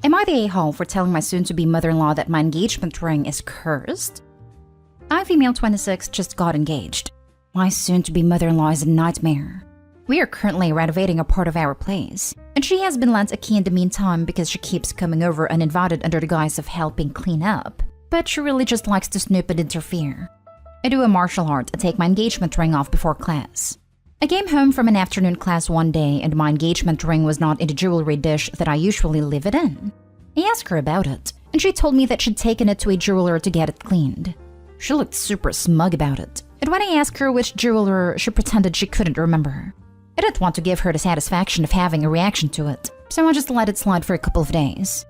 Am I the a-hole for telling my soon-to-be mother-in-law that my engagement ring is cursed? I, female 26, just got engaged. My soon-to-be mother-in-law is a nightmare. We are currently renovating a part of our place, and she has been lent a key in the meantime because she keeps coming over uninvited under the guise of helping clean up. But she really just likes to snoop and interfere. I do a martial art and take my engagement ring off before class. I came home from an afternoon class one day and my engagement ring was not in the jewelry dish that I usually leave it in. I asked her about it, and she told me that she'd taken it to a jeweler to get it cleaned. She looked super smug about it, and when I asked her which jeweler, she pretended she couldn't remember. I didn't want to give her the satisfaction of having a reaction to it, so I just let it slide for a couple of days.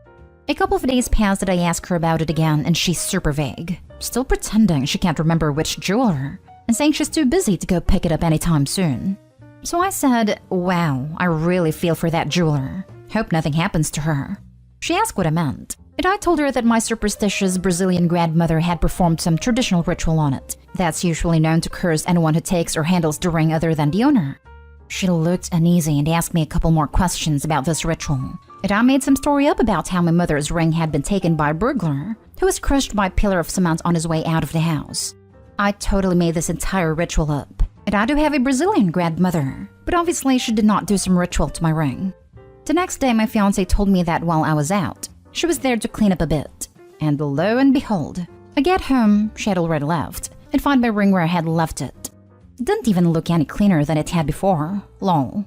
A couple of days passed and I asked her about it again, and she's super vague, still pretending she can't remember which jeweler, and saying she's too busy to go pick it up anytime soon. So I said, wow, I really feel for that jeweler. Hope nothing happens to her. She asked what I meant, and I told her that my superstitious Brazilian grandmother had performed some traditional ritual on it that's usually known to curse anyone who takes or handles the ring other than the owner. She looked uneasy and asked me a couple more questions about this ritual, and I made some story up about how my mother's ring had been taken by a burglar who was crushed by a pillar of cement on his way out of the house. I totally made this entire ritual up, and I do have a Brazilian grandmother, but obviously she did not do some ritual to my ring. The next day my fiancé told me that while I was out, she was there to clean up a bit, and lo and behold, I get home, she had already left, and find my ring where I had left it. It didn't even look any cleaner than it had before, lol.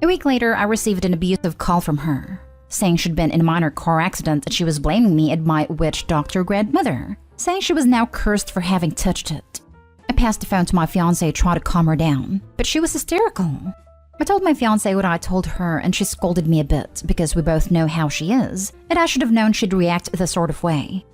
A week later, I received an abusive call from her, saying she'd been in a minor car accident and she was blaming me and my witch doctor grandmother, saying she was now cursed for having touched it. I passed the phone to my fiancé to try to calm her down, but she was hysterical. I told my fiancé what I told her and she scolded me a bit because we both know how she is, and I should have known she'd react this sort of way.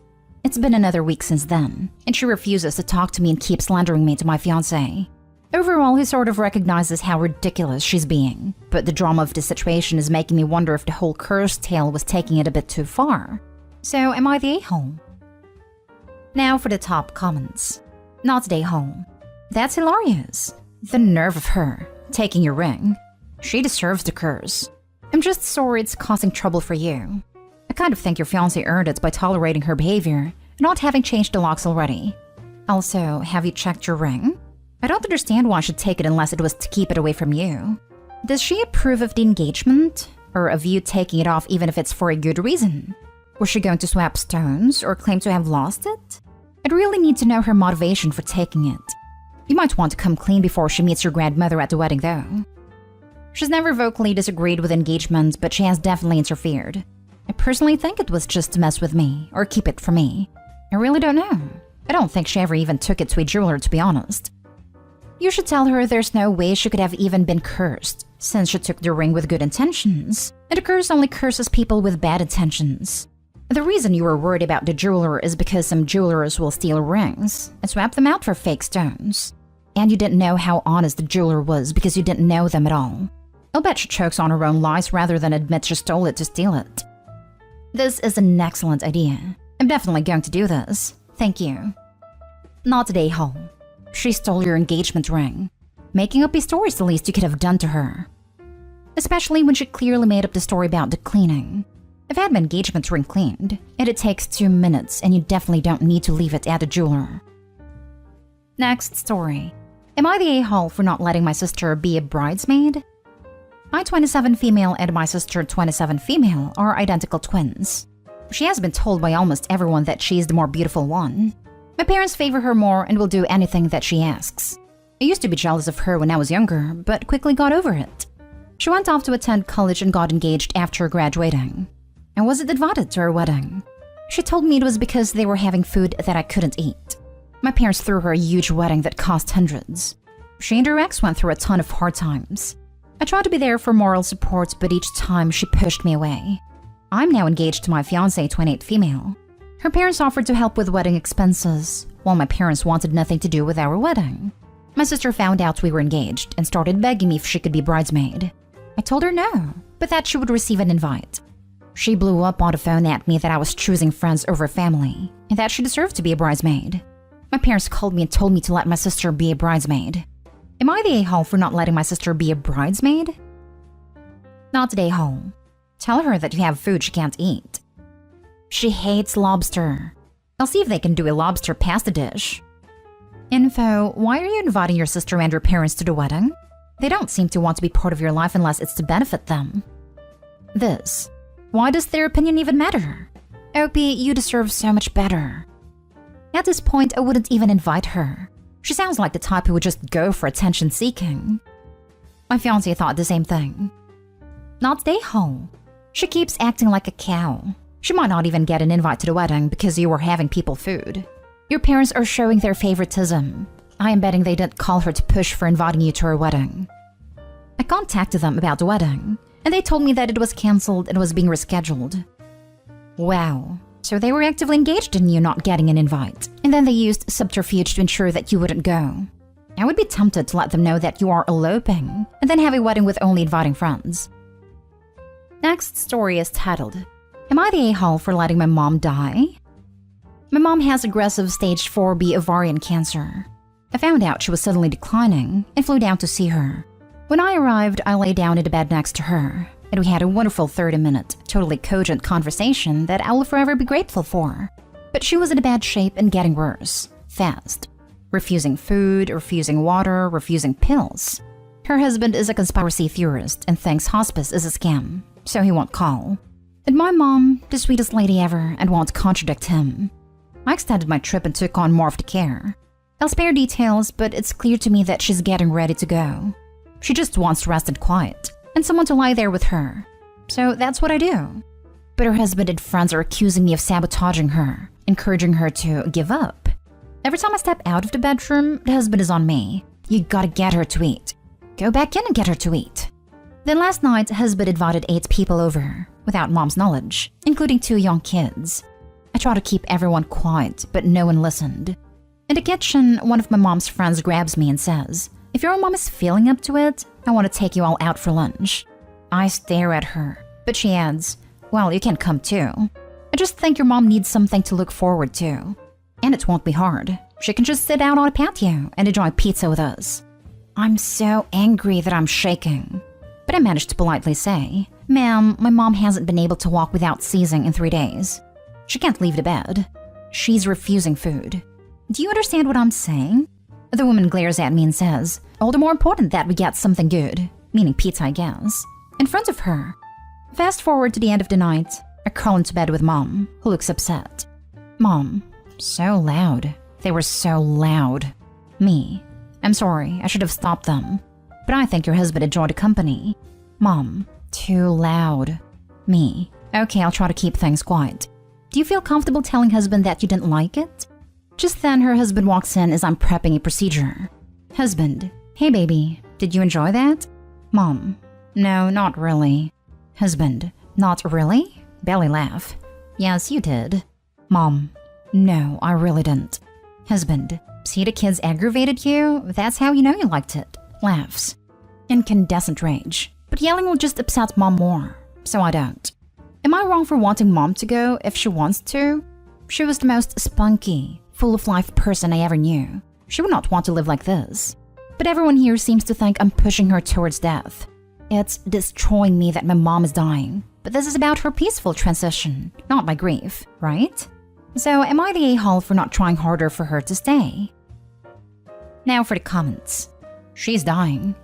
It's been another week since then, and she refuses to talk to me and keeps slandering me to my fiancé. Overall, he sort of recognizes how ridiculous she's being, but the drama of the situation is making me wonder if the whole curse tale was taking it a bit too far. So, am I the a-hole? Now for the top comments. Not the a-hole. That's hilarious. The nerve of her, taking your ring. She deserves the curse. I'm just sorry it's causing trouble for you. I kind of think your fiancé earned it by tolerating her behavior and not having changed the locks already. Also, have you checked your ring? I don't understand why I should take it unless it was to keep it away from you. Does she approve of the engagement? Or of you taking it off even if it's for a good reason? Was she going to swap stones or claim to have lost it? I'd really need to know her motivation for taking it. You might want to come clean before she meets your grandmother at the wedding though. She's never vocally disagreed with engagement, but she has definitely interfered. I personally think it was just to mess with me, or keep it for me. I really don't know. I don't think she ever even took it to a jeweler, to be honest. You should tell her there's no way she could have even been cursed, since she took the ring with good intentions, and a curse only curses people with bad intentions. The reason you were worried about the jeweler is because some jewelers will steal rings and swap them out for fake stones. And you didn't know how honest the jeweler was because you didn't know them at all. I'll bet she chokes on her own lies rather than admit she stole it to steal it. This is an excellent idea. I'm definitely going to do this. Thank you. Not today, Hall. She stole your engagement ring. Making up a story is the least you could have done to her. Especially when she clearly made up the story about the cleaning. I've had my engagement ring cleaned, and it takes 2 minutes, and you definitely don't need to leave it at a jeweler. Next story. Am I the a-hole for not letting my sister be a bridesmaid? My 27 female and my sister 27 female are identical twins. She has been told by almost everyone that she's the more beautiful one. My parents favor her more and will do anything that she asks. I used to be jealous of her when I was younger, but quickly got over it. She went off to attend college and got engaged after graduating. I wasn't invited to her wedding. She told me it was because they were having food that I couldn't eat. My parents threw her a huge wedding that cost hundreds. She and her ex went through a ton of hard times. I tried to be there for moral support, but each time she pushed me away. I'm now engaged to my fiancé 28 female. Her parents offered to help with wedding expenses, while my parents wanted nothing to do with our wedding. My sister found out we were engaged and started begging me if she could be bridesmaid. I told her no, but that she would receive an invite. She blew up on the phone at me that I was choosing friends over family, and that she deserved to be a bridesmaid. My parents called me and told me to let my sister be a bridesmaid. Am I the a-hole for not letting my sister be a bridesmaid? Not the a-hole. Tell her that you have food she can't eat. She hates lobster. I'll see if they can do a lobster pasta dish. Info, why are you inviting your sister and your parents to the wedding? They don't seem to want to be part of your life unless it's to benefit them. This, why does their opinion even matter? Opie, you deserve so much better. At this point, I wouldn't even invite her. She sounds like the type who would just go for attention seeking. My fiancé thought the same thing. Not the a-hole. She keeps acting like a cow. She might not even get an invite to the wedding because you were having people food. Your parents are showing their favoritism. I am betting they didn't call her to push for inviting you to her wedding. I contacted them about the wedding, and they told me that it was cancelled and was being rescheduled. Wow. So they were actively engaged in you not getting an invite, and then they used subterfuge to ensure that you wouldn't go. I would be tempted to let them know that you are eloping, and then have a wedding with only inviting friends. Next story is titled, Am I the a-hole for letting my mom die? My mom has aggressive stage 4B ovarian cancer. I found out she was suddenly declining and flew down to see her. When I arrived, I lay down in the bed next to her, and we had a wonderful 30-minute, totally cogent conversation that I will forever be grateful for. But she was in a bad shape and getting worse, fast. Refusing food, refusing water, refusing pills. Her husband is a conspiracy theorist and thinks hospice is a scam, so he won't call. And my mom, the sweetest lady ever, and won't contradict him. I extended my trip and took on more of the care. I'll spare details, but it's clear to me that she's getting ready to go. She just wants rest and quiet, and someone to lie there with her. So that's what I do. But her husband and friends are accusing me of sabotaging her, encouraging her to give up. Every time I step out of the bedroom, the husband is on me. You gotta get her to eat. Go back in and get her to eat. Then last night, husband invited 8 people over, without mom's knowledge, including 2 young kids. I tried to keep everyone quiet, but no one listened. In the kitchen, one of my mom's friends grabs me and says, If your mom is feeling up to it, I want to take you all out for lunch. I stare at her, but she adds, Well, you can come too. I just think your mom needs something to look forward to. And it won't be hard. She can just sit out on a patio and enjoy pizza with us. I'm so angry that I'm shaking. But I managed to politely say, Ma'am, my mom hasn't been able to walk without seizing in 3 days. She can't leave the bed. She's refusing food. Do you understand what I'm saying? The woman glares at me and says, All the more important that we get something good, meaning pizza, I guess, in front of her. Fast forward to the end of the night, I crawl into bed with Mom, who looks upset. Mom, so loud. They were so loud. Me, I'm sorry, I should have stopped them. But I think your husband enjoyed the company. Mom, too loud. Me, okay, I'll try to keep things quiet. Do you feel comfortable telling husband that you didn't like it? Just then, her husband walks in as I'm prepping a procedure. Husband, hey baby, did you enjoy that? Mom, no, not really. Husband, not really? Belly laugh. Yes, you did. Mom, no, I really didn't. Husband, see the kids aggravated you? That's how you know you liked it. Laughs. Incandescent rage. But yelling will just upset Mom more, so I don't. Am I wrong for wanting Mom to go if she wants to? She was the most spunky, full of life person I ever knew. She would not want to live like this. But everyone here seems to think I'm pushing her towards death. It's destroying me that my mom is dying. But this is about her peaceful transition, not my grief, right? So am I the a-hole for not trying harder for her to stay? Now for the comments. She's dying.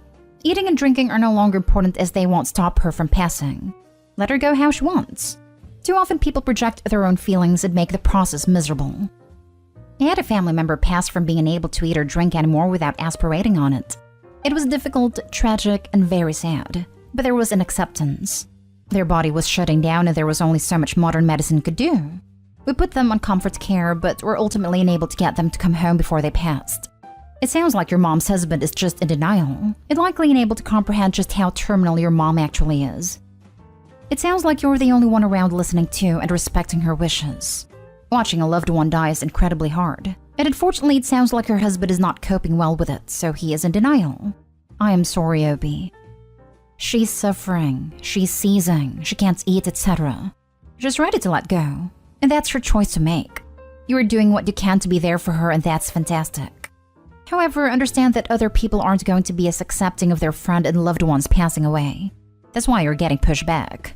Eating and drinking are no longer important as they won't stop her from passing. Let her go how she wants. Too often people project their own feelings and make the process miserable. I had a family member pass from being unable to eat or drink anymore without aspirating on it. It was difficult, tragic, and very sad, but there was an acceptance. Their body was shutting down and there was only so much modern medicine could do. We put them on comfort care, but were ultimately unable to get them to come home before they passed. It sounds like your mom's husband is just in denial, and likely unable to comprehend just how terminal your mom actually is. It sounds like you're the only one around listening to and respecting her wishes. Watching a loved one die is incredibly hard, and unfortunately it sounds like her husband is not coping well with it, so he is in denial. I am sorry, Opie. She's suffering, she's seizing, she can't eat, etc. Just ready to let go, and that's her choice to make. You are doing what you can to be there for her, and that's fantastic. However, understand that other people aren't going to be as accepting of their friend and loved ones passing away. That's why you're getting pushed back.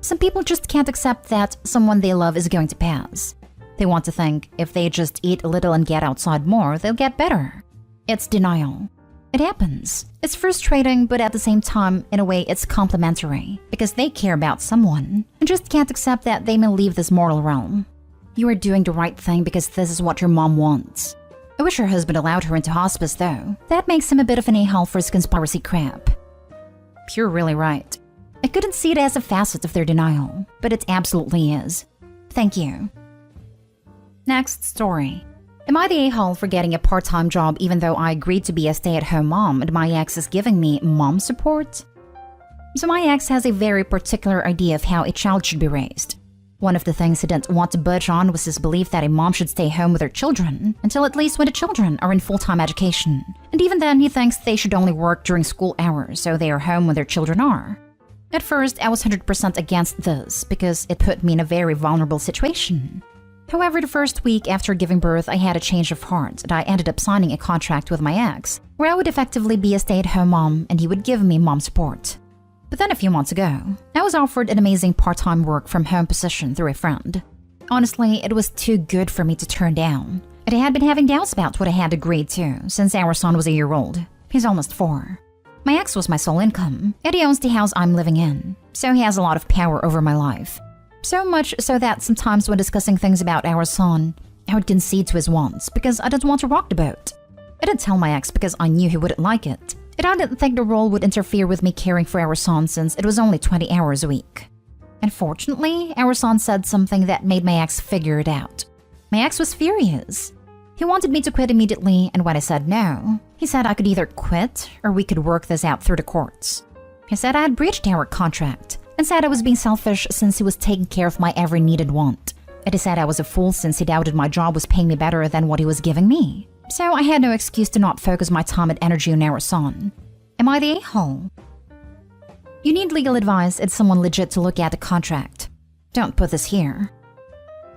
Some people just can't accept that someone they love is going to pass. They want to think if they just eat a little and get outside more, they'll get better. It's denial. It happens. It's frustrating, but at the same time, in a way, it's complimentary because they care about someone and just can't accept that they may leave this mortal realm. You are doing the right thing because this is what your mom wants. I wish her husband allowed her into hospice, though. That makes him a bit of an a-hole for his conspiracy crap. You're really right. I couldn't see it as a facet of their denial, but it absolutely is. Thank you. Next story. Am I the a-hole for getting a part-time job even though I agreed to be a stay-at-home mom and my ex is giving me mom support? So my ex has a very particular idea of how a child should be raised. One of the things he didn't want to budge on was his belief that a mom should stay home with her children until at least when the children are in full-time education. And even then, he thinks they should only work during school hours so they are home when their children are. At first, I was 100% against this because it put me in a very vulnerable situation. However, the first week after giving birth, I had a change of heart and I ended up signing a contract with my ex where I would effectively be a stay-at-home mom and he would give me mom support. But then a few months ago, I was offered an amazing part-time work-from-home position through a friend. Honestly, it was too good for me to turn down. And I had been having doubts about what I had agreed to since our son was a year old. He's almost 4. My ex was my sole income, and he owns the house I'm living in, so he has a lot of power over my life. So much so that sometimes when discussing things about our son, I would concede to his wants because I didn't want to rock the boat. I didn't tell my ex because I knew he wouldn't like it, and I didn't think the role would interfere with me caring for our son since it was only 20 hours a week. Unfortunately, our son said something that made my ex figure it out. My ex was furious. He wanted me to quit immediately, and when I said no, he said I could either quit or we could work this out through the courts. He said I had breached our contract and said I was being selfish since he was taking care of my every needed want. And he said I was a fool since he doubted my job was paying me better than what he was giving me. So I had no excuse to not focus my time and energy on our son. Am I the a-hole? You need legal advice and someone legit to look at the contract. Don't put this here.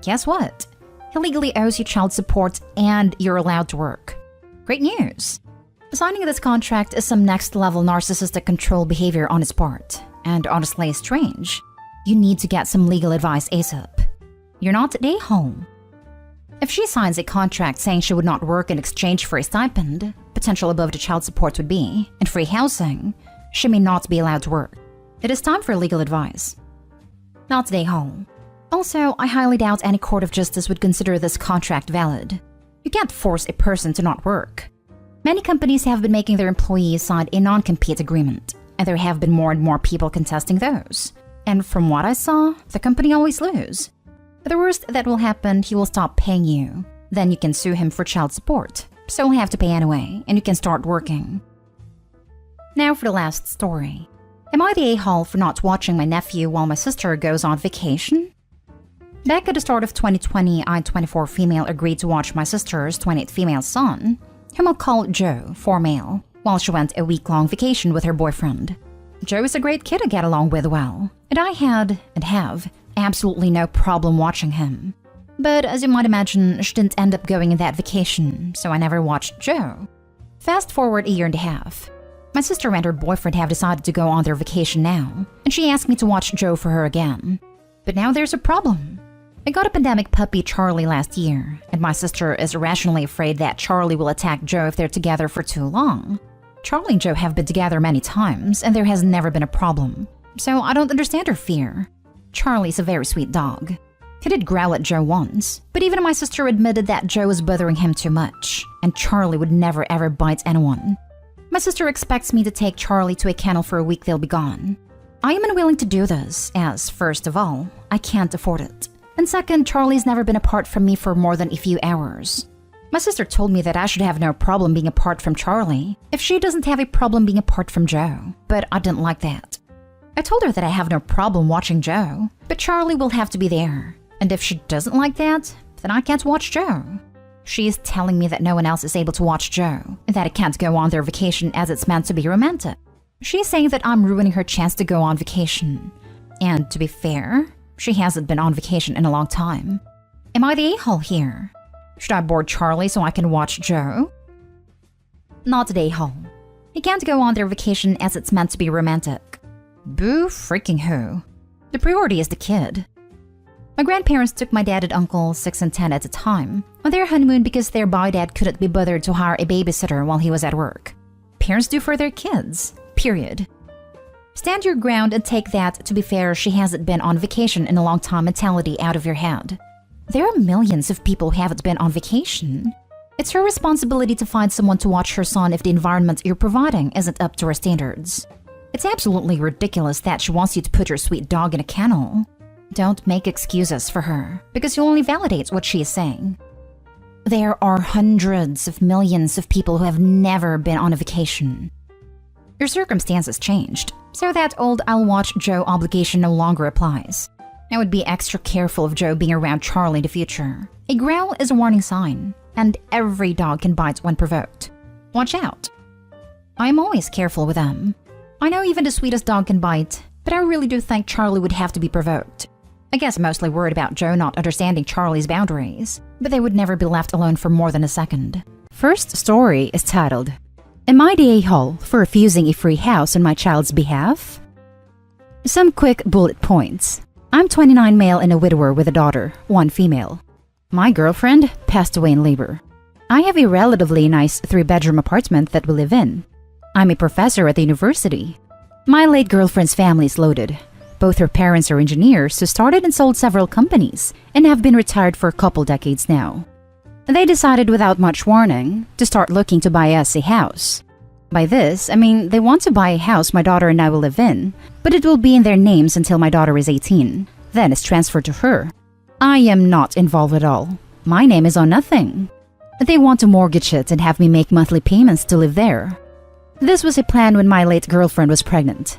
Guess what? He legally owes you child support and you're allowed to work. Great news! Signing this contract is some next-level narcissistic control behavior on his part, and honestly strange. You need to get some legal advice ASAP. You're not an a-hole. If she signs a contract saying she would not work in exchange for a stipend, potential above the child support would be, and free housing, she may not be allowed to work. It is time for legal advice. Not an a-hole. Also, I highly doubt any court of justice would consider this contract valid. You can't force a person to not work. Many companies have been making their employees sign a non-compete agreement, and there have been more and more people contesting those. And from what I saw, the company always lose. The worst that will happen, he will stop paying you. Then you can sue him for child support, so he'll have to pay anyway, and you can start working. Now for the last story. Am I the a-hole for not watching my nephew while my sister goes on vacation? Back at the start of 2020, I, 24 female, agreed to watch my sister's 28 female son, whom I'll call Joe, 4 male, while she went a week-long vacation with her boyfriend. Joe is a great kid to get along with well, and I had, and have, absolutely no problem watching him. But as you might imagine, she didn't end up going on that vacation, so I never watched Joe. Fast forward a year and a half. My sister and her boyfriend have decided to go on their vacation now, and she asked me to watch Joe for her again. But now there's a problem. I got a pandemic puppy Charlie last year, and my sister is irrationally afraid that Charlie will attack Joe if they're together for too long. Charlie and Joe have been together many times, and there has never been a problem, so I don't understand her fear. Charlie's a very sweet dog. He did growl at Joe once, but even my sister admitted that Joe was bothering him too much, and Charlie would never ever bite anyone. My sister expects me to take Charlie to a kennel for a week they'll be gone. I am unwilling to do this, as, first of all, I can't afford it. And second, Charlie's never been apart from me for more than a few hours. My sister told me that I should have no problem being apart from Charlie if she doesn't have a problem being apart from Joe, but I didn't like that. I told her that I have no problem watching Joe, but Charlie will have to be there. And if she doesn't like that, then I can't watch Joe. She is telling me that no one else is able to watch Joe, and that I can't go on their vacation as it's meant to be romantic. She is saying that I'm ruining her chance to go on vacation. And to be fair, she hasn't been on vacation in a long time. Am I the a-hole here? Should I board Charlie so I can watch Joe? Not the a-hole. He can't go on their vacation as it's meant to be romantic. Boo freaking who. The priority is the kid. My grandparents took my dad and uncle, 6 and 10 at the time, on their honeymoon because their boy dad couldn't be bothered to hire a babysitter while he was at work. Parents do for their kids, period. Stand your ground and take that, to be fair, she hasn't been on vacation in a long time mentality out of your head. There are millions of people who haven't been on vacation. It's her responsibility to find someone to watch her son if the environment you're providing isn't up to her standards. It's absolutely ridiculous that she wants you to put your sweet dog in a kennel. Don't make excuses for her, because you'll only validate what she is saying. There are hundreds of millions of people who have never been on a vacation. Your circumstances changed, so that old "I'll watch Joe" obligation no longer applies. I would be extra careful of Joe being around Charlie in the future. A growl is a warning sign, and every dog can bite when provoked. Watch out. I am always careful with them. I know even the sweetest dog can bite, but I really do think Charlie would have to be provoked. I guess I'm mostly worried about Joe not understanding Charlie's boundaries, but they would never be left alone for more than a second. First story is titled, "Am I the a-hole for refusing a free house on my child's behalf?" Some quick bullet points. I'm 29 male and a widower with a daughter, 1 female. My girlfriend passed away in labor. I have a relatively nice 3-bedroom apartment that we live in. I'm a professor at the university. My late girlfriend's family is loaded. Both her parents are engineers who started and sold several companies and have been retired for a couple decades now. They decided without much warning to start looking to buy us a house. By this, I mean they want to buy a house my daughter and I will live in, but it will be in their names until my daughter is 18. Then it's transferred to her. I am not involved at all. My name is on nothing. They want to mortgage it and have me make monthly payments to live there. This was a plan when my late girlfriend was pregnant.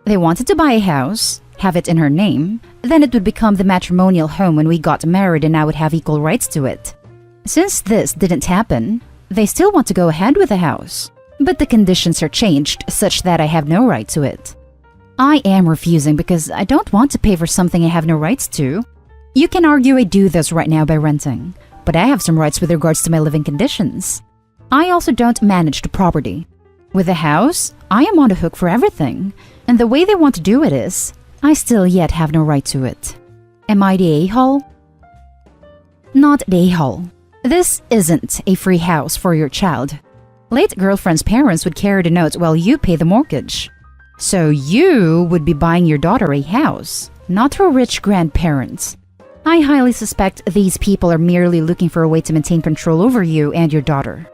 They wanted to buy a house, have it in her name, then it would become the matrimonial home when we got married and I would have equal rights to it. Since this didn't happen, they still want to go ahead with the house, but the conditions are changed such that I have no right to it. I am refusing because I don't want to pay for something I have no rights to. You can argue I do this right now by renting, but I have some rights with regards to my living conditions. I also don't manage the property. With the house, I am on the hook for everything, and the way they want to do it is, I still yet have no right to it. Am I the a-hole? Not the a-hole. This isn't a free house for your child. Late girlfriend's parents would carry the notes while you pay the mortgage. So you would be buying your daughter a house, not her rich grandparents. I highly suspect these people are merely looking for a way to maintain control over you and your daughter.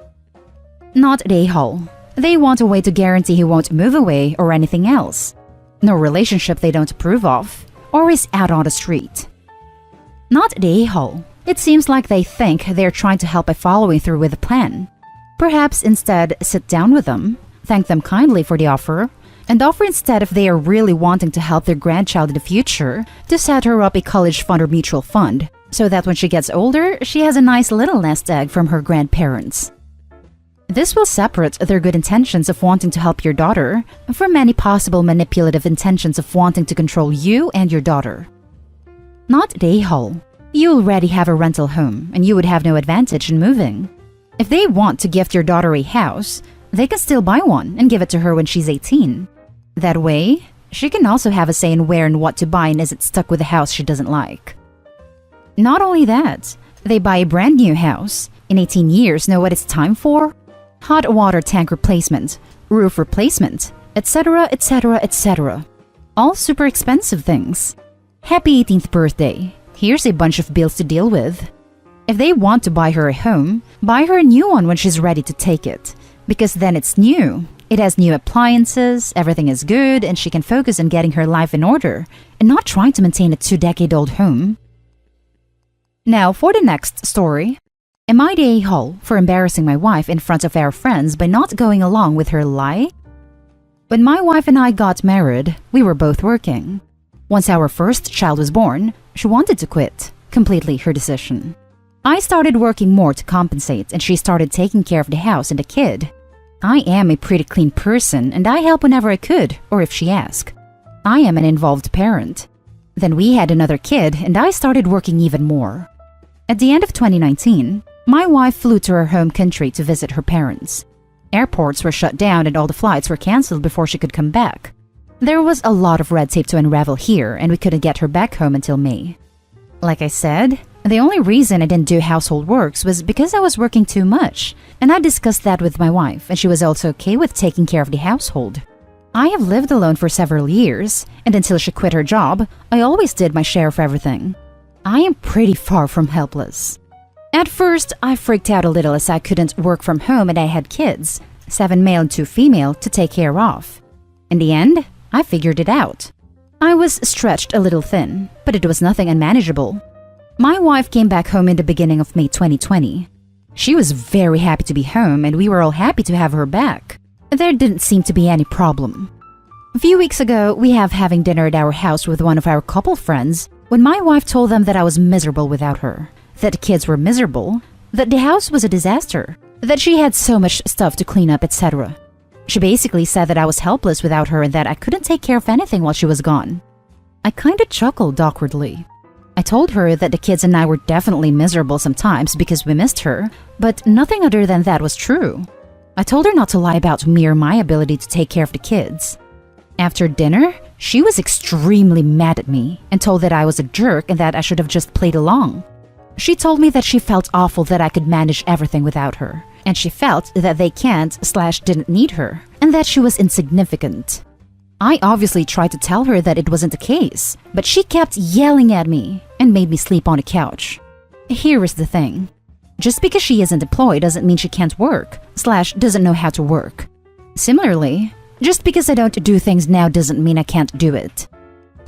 Not the a-hole. They want a way to guarantee he won't move away or anything else. No relationship they don't approve of, or is out on the street. Not the a-hole. It seems like they think they're trying to help by following through with the plan. Perhaps instead sit down with them, thank them kindly for the offer, and offer instead if they are really wanting to help their grandchild in the future to set her up a college fund or mutual fund, so that when she gets older, she has a nice little nest egg from her grandparents. This will separate their good intentions of wanting to help your daughter from any possible manipulative intentions of wanting to control you and your daughter. Not the a-hole. You already have a rental home and you would have no advantage in moving. If they want to gift your daughter a house, they can still buy one and give it to her when she's 18. That way, she can also have a say in where and what to buy and isn't stuck with a house she doesn't like. Not only that, they buy a brand new house. In 18 years, know what it's time for? Hot water tank replacement, roof replacement, etc., etc., etc. All super expensive things. Happy 18th birthday. Here's a bunch of bills to deal with. If they want to buy her a home, buy her a new one when she's ready to take it. Because then it's new. It has new appliances, everything is good, and she can focus on getting her life in order and not trying to maintain a 2-decade-old home. Now for the next story. Am I the a-hole for embarrassing my wife in front of our friends by not going along with her lie? When my wife and I got married, we were both working. Once our first child was born, she wanted to quit. Completely her decision. I started working more to compensate and she started taking care of the house and the kid. I am a pretty clean person and I help whenever I could or if she asked. I am an involved parent. Then we had another kid and I started working even more. At the end of 2019, my wife flew to her home country to visit her parents. Airports were shut down and all the flights were cancelled before she could come back. There was a lot of red tape to unravel here, and we couldn't get her back home until May. Like I said, the only reason I didn't do household works was because I was working too much, and I discussed that with my wife, and she was also okay with taking care of the household. I have lived alone for several years, and until she quit her job, I always did my share of everything. I am pretty far from helpless. At first, I freaked out a little as I couldn't work from home and I had kids, 7 male and 2 female, to take care of. In the end, I figured it out. I was stretched a little thin, but it was nothing unmanageable. My wife came back home in the beginning of May 2020. She was very happy to be home, and we were all happy to have her back. There didn't seem to be any problem. A few weeks ago, we have having dinner at our house with one of our couple friends when my wife told them that I was miserable without her, that the kids were miserable, that the house was a disaster, that she had so much stuff to clean up, etc. She basically said that I was helpless without her and that I couldn't take care of anything while she was gone. I kinda chuckled awkwardly. I told her that the kids and I were definitely miserable sometimes because we missed her, but nothing other than that was true. I told her not to lie about me or my ability to take care of the kids. After dinner, she was extremely mad at me and told that I was a jerk and that I should have just played along. She told me that she felt awful that I could manage everything without her, and she felt that they can't/didn't need her, and that she was insignificant. I obviously tried to tell her that it wasn't the case, but she kept yelling at me and made me sleep on a couch. Here is the thing. Just because she isn't employed doesn't mean she can't work/doesn't know how to work. Similarly, just because I don't do things now doesn't mean I can't do it.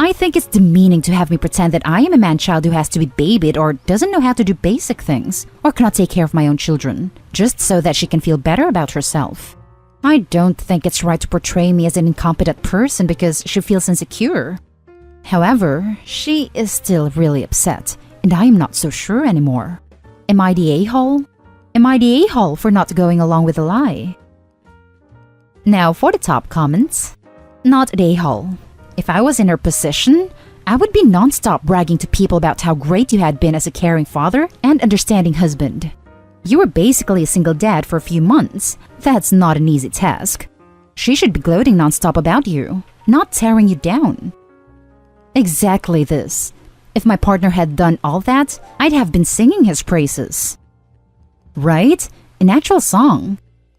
I think it's demeaning to have me pretend that I am a man-child who has to be babied or doesn't know how to do basic things or cannot take care of my own children, just so that she can feel better about herself. I don't think it's right to portray me as an incompetent person because she feels insecure. However, she is still really upset, and I am not so sure anymore. Am I the a-hole? Am I the a-hole for not going along with the lie? Now for the top comments. Not the a-hole. If I was in her position, I would be non-stop bragging to people about how great you had been as a caring father and understanding husband. You were basically a single dad for a few months. That's not an easy task. She should be gloating non-stop about you, not tearing you down. Exactly this. If my partner had done all that, I'd have been singing his praises. Right? An actual song.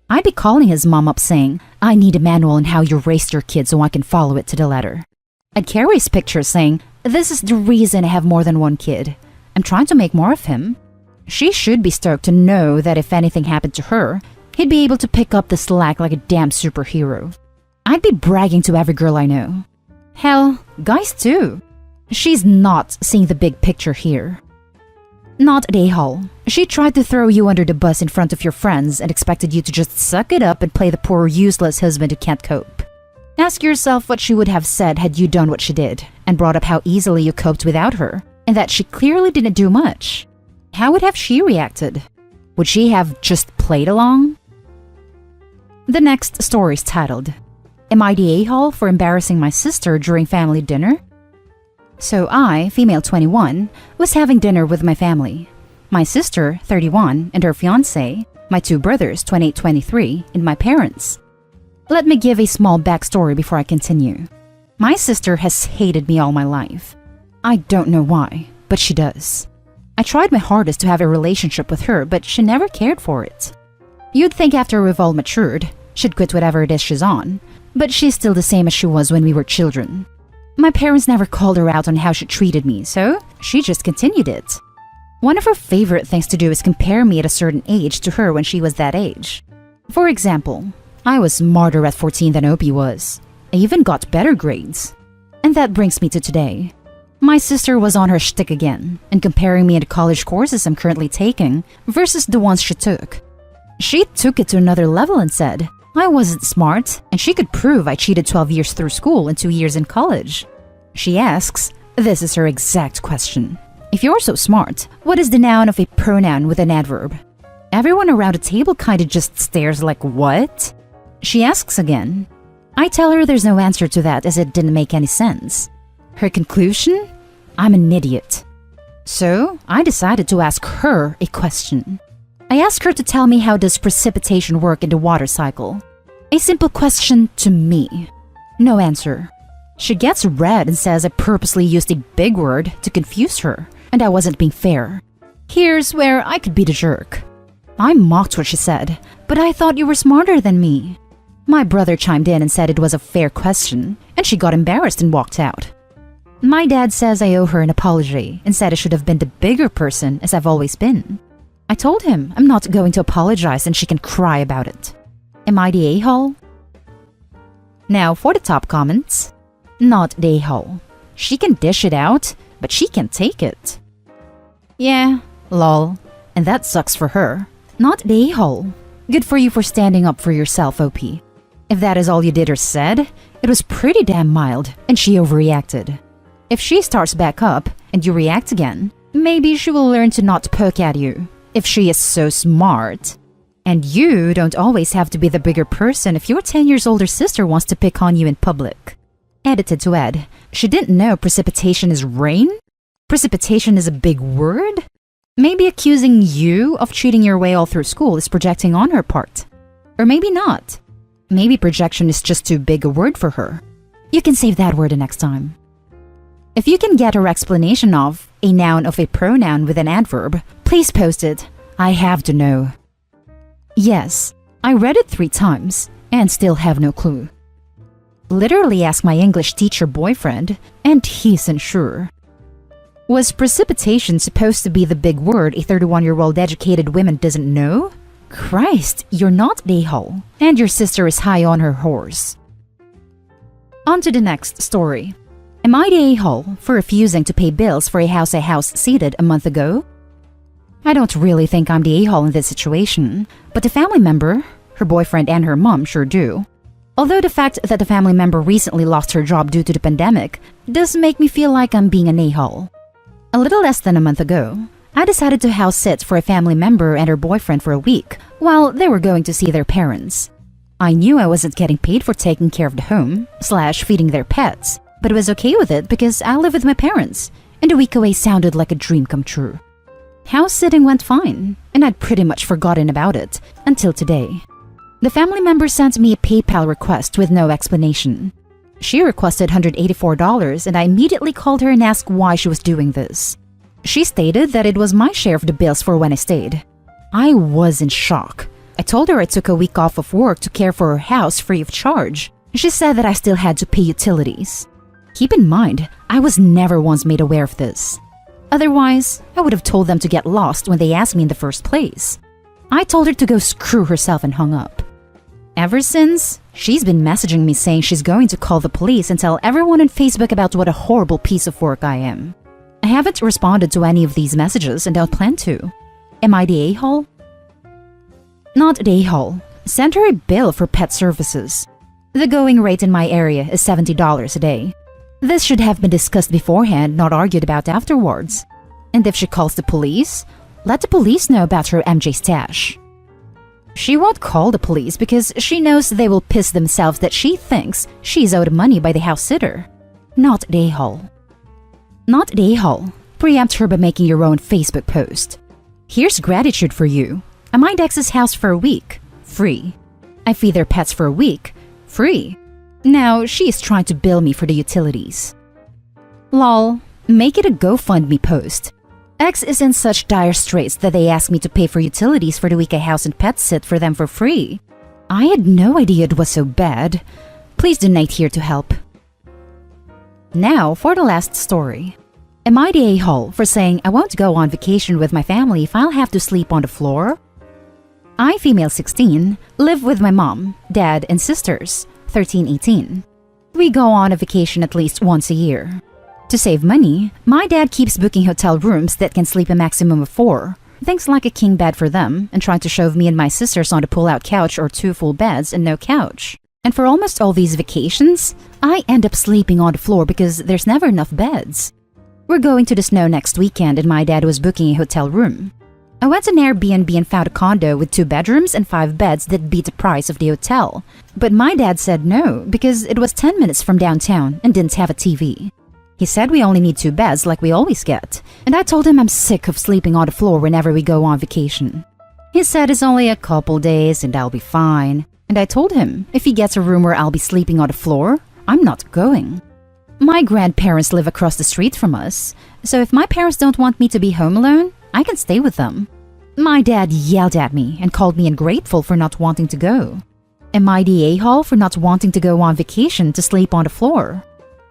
I'd be calling his mom up saying, I need a manual on how you raised your kids so I can follow it to the letter. I'd carry his picture saying, this is the reason I have more than one kid. I'm trying to make more of him. She should be stoked to know that if anything happened to her, he'd be able to pick up the slack like a damn superhero. I'd be bragging to every girl I know. Hell, guys too. She's not seeing the big picture here. Not the a-hole. She tried to throw you under the bus in front of your friends and expected you to just suck it up and play the poor useless husband who can't cope. Ask yourself what she would have said had you done what she did and brought up how easily you coped without her and that she clearly didn't do much. How would have she reacted? Would she have just played along? The next story is titled, Am I the a-hole for embarrassing my sister during family dinner? So I, female 21, was having dinner with my family. My sister, 31, and her fiancé, my 2 brothers, 28-23, and my parents. Let me give a small backstory before I continue. My sister has hated me all my life. I don't know why, but she does. I tried my hardest to have a relationship with her, but she never cared for it. You'd think after we've all matured, she'd quit whatever it is she's on, but she's still the same as she was when we were children. My parents never called her out on how she treated me, so she just continued it. One of her favorite things to do is compare me at a certain age to her when she was that age. For example, I was smarter at 14 than Opie was. I even got better grades. And that brings me to today. My sister was on her shtick again and comparing me to college courses I'm currently taking versus the ones she took. She took it to another level and said, I wasn't smart, and she could prove I cheated 12 years through school and 2 years in college. She asks, this is her exact question. If you're so smart, what is the noun of a pronoun with an adverb? Everyone around the table kinda just stares like, what? She asks again. I tell her there's no answer to that as it didn't make any sense. Her conclusion? I'm an idiot. So, I decided to ask her a question. I asked her to tell me how does precipitation work in the water cycle. A simple question to me. No answer. She gets red and says I purposely used a big word to confuse her, and I wasn't being fair. Here's where I could be the jerk. I mocked what she said, but I thought you were smarter than me. My brother chimed in and said it was a fair question, and she got embarrassed and walked out. My dad says I owe her an apology and said I should have been the bigger person as I've always been. I told him I'm not going to apologize and she can cry about it. Am I the a-hole? Now for the top comments. Not the a-hole. She can dish it out, but she can't take it. Yeah, lol. And that sucks for her. Not the a-hole. Good for you for standing up for yourself, OP. If that is all you did or said, it was pretty damn mild and she overreacted. If she starts back up and you react again, maybe she will learn to not poke at you. If she is so smart. And you don't always have to be the bigger person if your 10 years older sister wants to pick on you in public. Edited to add, she didn't know precipitation is rain? Precipitation is a big word? Maybe accusing you of cheating your way all through school is projecting on her part. Or maybe not. Maybe projection is just too big a word for her. You can save that word the next time. If you can get her explanation of a noun of a pronoun with an adverb, please post it. I have to know. Yes, I read it 3 times and still have no clue. Literally asked my English teacher boyfriend, and he's unsure. Was precipitation supposed to be the big word a 31-year-old educated woman doesn't know? Christ, you're not the a-hole, and your sister is high on her horse. On to the next story. Am I the a-hole for refusing to pay bills for a house I house-seated a month ago? I don't really think I'm the a-hole in this situation, but the family member, her boyfriend and her mom sure do. Although the fact that the family member recently lost her job due to the pandemic does make me feel like I'm being an a-hole. A little less than a month ago, I decided to house sit for a family member and her boyfriend for a week while they were going to see their parents. I knew I wasn't getting paid for taking care of the home / feeding their pets, but I was okay with it because I live with my parents, and a week away sounded like a dream come true. House sitting went fine, and I'd pretty much forgotten about it until today. The family member sent me a PayPal request with no explanation. She requested $184, and I immediately called her and asked why she was doing this. She stated that it was my share of the bills for when I stayed. I was in shock. I told her I took a week off of work to care for her house free of charge. She said that I still had to pay utilities. Keep in mind, I was never once made aware of this. Otherwise, I would have told them to get lost when they asked me in the first place. I told her to go screw herself and hung up. Ever since, she's been messaging me saying she's going to call the police and tell everyone on Facebook about what a horrible piece of work I am. I haven't responded to any of these messages and don't plan to. Am I the a-hole? Not the a-hole. Send her a bill for pet services. The going rate in my area is $70 a day. This should have been discussed beforehand, not argued about afterwards. And if she calls the police, let the police know about her MJ stash. She won't call the police because she knows they will piss themselves that she thinks she's owed money by the house sitter. Not the a-hole. Not the a-hole. Preempt her by making your own Facebook post. Here's gratitude for you. I mind X's house for a week. Free. I feed their pets for a week. Free. Now she's trying to bill me for the utilities. Lol. Make it a GoFundMe post. X is in such dire straits that they asked me to pay for utilities for the week I house and pet sit for them for free. I had no idea it was so bad. Please donate here to help. Now for the last story. Am I the a-hole for saying I won't go on vacation with my family if I'll have to sleep on the floor? I, female 16, live with my mom, dad, and sisters, 13, 18. We go on a vacation at least once a year. To save money, my dad keeps booking hotel rooms that can sleep a maximum of 4. Things like a king bed for them and trying to shove me and my sisters on a pull-out couch or 2 full beds and no couch. And for almost all these vacations, I end up sleeping on the floor because there's never enough beds. We're going to the snow next weekend and my dad was booking a hotel room. I went to an Airbnb and found a condo with 2 bedrooms and 5 beds that beat the price of the hotel. But my dad said no because it was 10 minutes from downtown and didn't have a TV. He said we only need 2 beds like we always get, and I told him I'm sick of sleeping on the floor whenever we go on vacation. He said it's only a couple days and I'll be fine, and I told him if he gets a room where I'll be sleeping on the floor, I'm not going. My grandparents live across the street from us, so if my parents don't want me to be home alone, I can stay with them. My dad yelled at me and called me ungrateful for not wanting to go. Am I the a-hole for not wanting to go on vacation to sleep on the floor?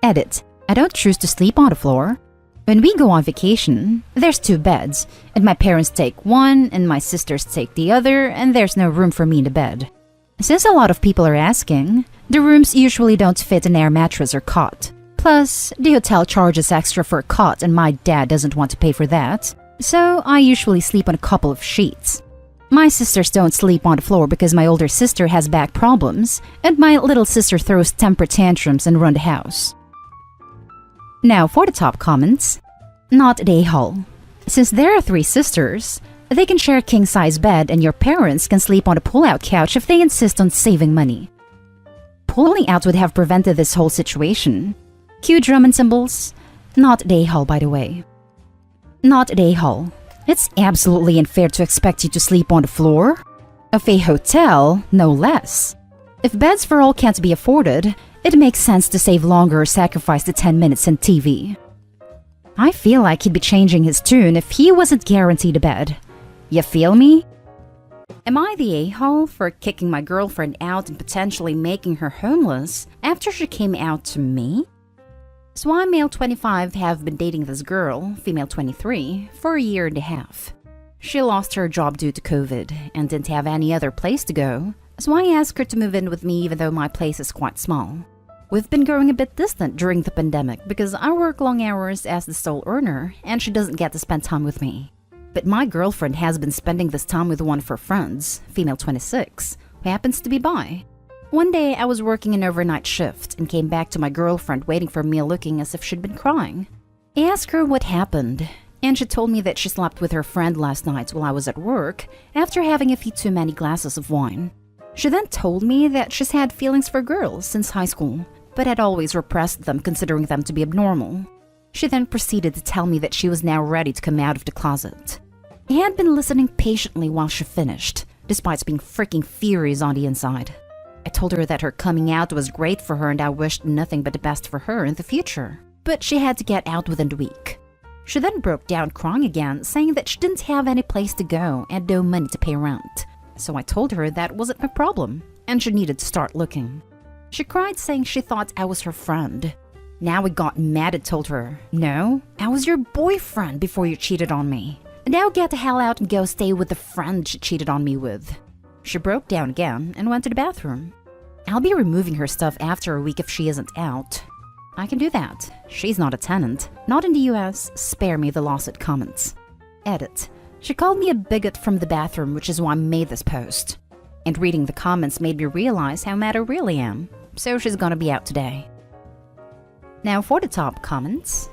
Edit. I don't choose to sleep on the floor. When we go on vacation, there's 2 beds, and my parents take one and my sisters take the other, and there's no room for me in the bed. Since a lot of people are asking, the rooms usually don't fit an air mattress or cot. Plus, the hotel charges extra for a cot and my dad doesn't want to pay for that, so I usually sleep on a couple of sheets. My sisters don't sleep on the floor because my older sister has back problems, and my little sister throws temper tantrums and run the house. Now for the top comments. Not a hole. Since there are 3 sisters, they can share a king-size bed and your parents can sleep on a pull-out couch if they insist on saving money. Pulling out would have prevented this whole situation. Cue drum and cymbals. Not a hole, by the way. Not a hole. It's absolutely unfair to expect you to sleep on the floor of a hotel, no less. If beds for all can't be afforded, it makes sense to save longer or sacrifice the 10 minutes in TV. I feel like he'd be changing his tune if he wasn't guaranteed a bed. You feel me? Am I the a-hole for kicking my girlfriend out and potentially making her homeless after she came out to me? So I, male 25, have been dating this girl, female 23, for a year and a half. She lost her job due to COVID and didn't have any other place to go, so I asked her to move in with me even though my place is quite small. We've been growing a bit distant during the pandemic because I work long hours as the sole earner and she doesn't get to spend time with me. But my girlfriend has been spending this time with one of her friends, female 26, who happens to be bi. One day I was working an overnight shift and came back to my girlfriend waiting for me looking as if she'd been crying. I asked her what happened, and she told me that she slept with her friend last night while I was at work after having a few too many glasses of wine. She then told me that she's had feelings for girls since high school, but had always repressed them considering them to be abnormal. She then proceeded to tell me that she was now ready to come out of the closet. I had been listening patiently while she finished, despite being freaking furious on the inside. I told her that her coming out was great for her and I wished nothing but the best for her in the future. But she had to get out within the week. She then broke down crying again, saying that she didn't have any place to go and no money to pay rent. So I told her that wasn't my problem, and she needed to start looking. She cried saying she thought I was her friend. Now I got mad and told her, "No, I was your boyfriend before you cheated on me. Now get the hell out and go stay with the friend she cheated on me with." She broke down again and went to the bathroom. I'll be removing her stuff after a week if she isn't out. I can do that. She's not a tenant. Not in the US. Spare me the lawsuit comments. Edit. She called me a bigot from the bathroom, which is why I made this post. And reading the comments made me realize how mad I really am. So she's gonna be out today. Now for the top comments.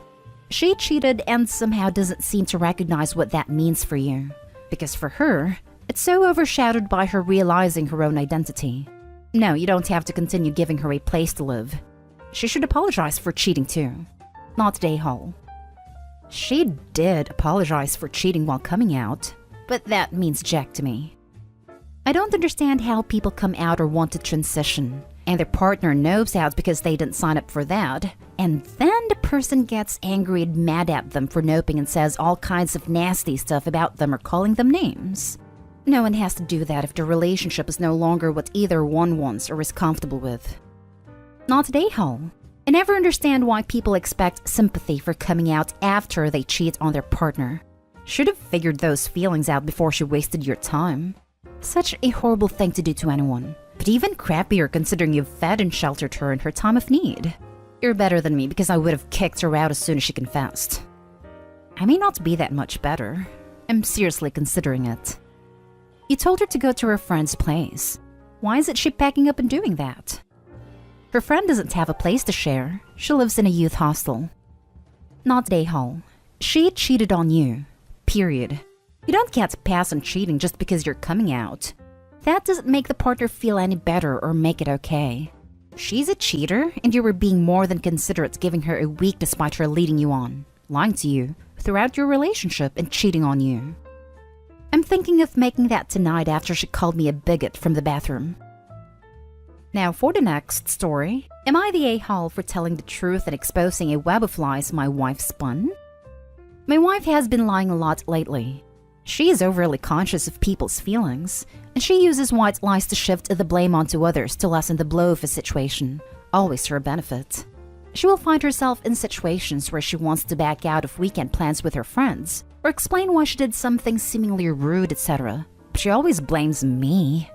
She cheated and somehow doesn't seem to recognize what that means for you. Because for her, it's so overshadowed by her realizing her own identity. No, you don't have to continue giving her a place to live. She should apologize for cheating too. Not a-hole. She did apologize for cheating while coming out, but that means jack to me. I don't understand how people come out or want to transition, and their partner nopes out because they didn't sign up for that, and then the person gets angry and mad at them for noping and says all kinds of nasty stuff about them or calling them names. No one has to do that if the relationship is no longer what either one wants or is comfortable with. Not a-hole. I never understand why people expect sympathy for coming out after they cheat on their partner. Should have figured those feelings out before she wasted your time. Such a horrible thing to do to anyone, but even crappier considering you've fed and sheltered her in her time of need. You're better than me because I would have kicked her out as soon as she confessed. I may not be that much better. I'm seriously considering it. You told her to go to her friend's place. Why isn't she packing up and doing that? Her friend doesn't have a place to share. She lives in a youth hostel. Not a-hole. She cheated on you. Period. You don't get to pass on cheating just because you're coming out. That doesn't make the partner feel any better or make it okay. She's a cheater, and you were being more than considerate giving her a week despite her leading you on, lying to you, throughout your relationship and cheating on you. I'm thinking of making that tonight after she called me a bigot from the bathroom. Now for the next story. Am I the a-hole for telling the truth and exposing a web of lies my wife spun? My wife has been lying a lot lately. She is overly conscious of people's feelings, and she uses white lies to shift the blame onto others to lessen the blow of a situation, always to her benefit. She will find herself in situations where she wants to back out of weekend plans with her friends, or explain why she did something seemingly rude, etc. But she always blames me.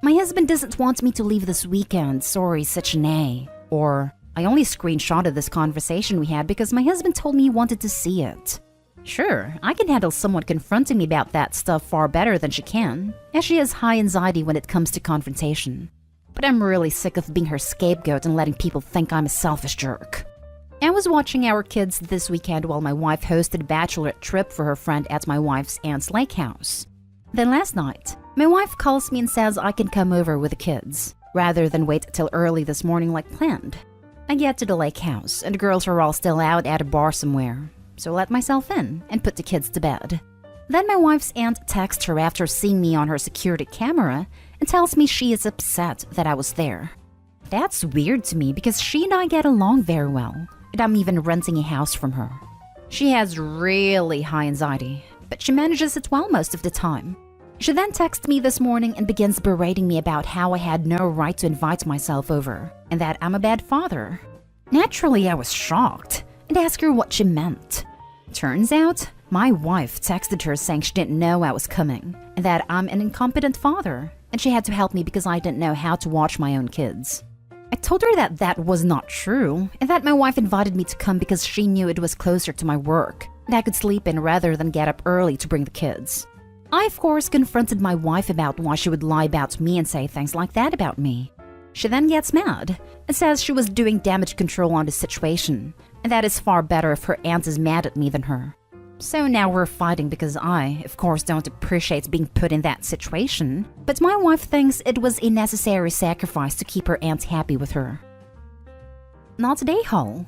My husband doesn't want me to leave this weekend, sorry, such an A. Or, I only screenshotted this conversation we had because my husband told me he wanted to see it. Sure, I can handle someone confronting me about that stuff far better than she can, as she has high anxiety when it comes to confrontation. But I'm really sick of being her scapegoat and letting people think I'm a selfish jerk. I was watching our kids this weekend while my wife hosted a bachelorette trip for her friend at my wife's aunt's lake house. Then last night, my wife calls me and says I can come over with the kids, rather than wait till early this morning like planned. I get to the lake house, and the girls are all still out at a bar somewhere, so let myself in and put the kids to bed. Then my wife's aunt texts her after seeing me on her security camera and tells me she is upset that I was there. That's weird to me because she and I get along very well, and I'm even renting a house from her. She has really high anxiety, but she manages it well most of the time. She then texts me this morning and begins berating me about how I had no right to invite myself over, and that I'm a bad father. Naturally, I was shocked and asked her what she meant. Turns out, my wife texted her saying she didn't know I was coming, and that I'm an incompetent father, and she had to help me because I didn't know how to watch my own kids. I told her that that was not true, and that my wife invited me to come because she knew it was closer to my work, and I could sleep in rather than get up early to bring the kids. I, of course, confronted my wife about why she would lie about me and say things like that about me. She then gets mad and says she was doing damage control on the situation, and that it's far better if her aunt is mad at me than her. So now we're fighting because I, of course, don't appreciate being put in that situation, but my wife thinks it was a necessary sacrifice to keep her aunt happy with her. Not today, Hall.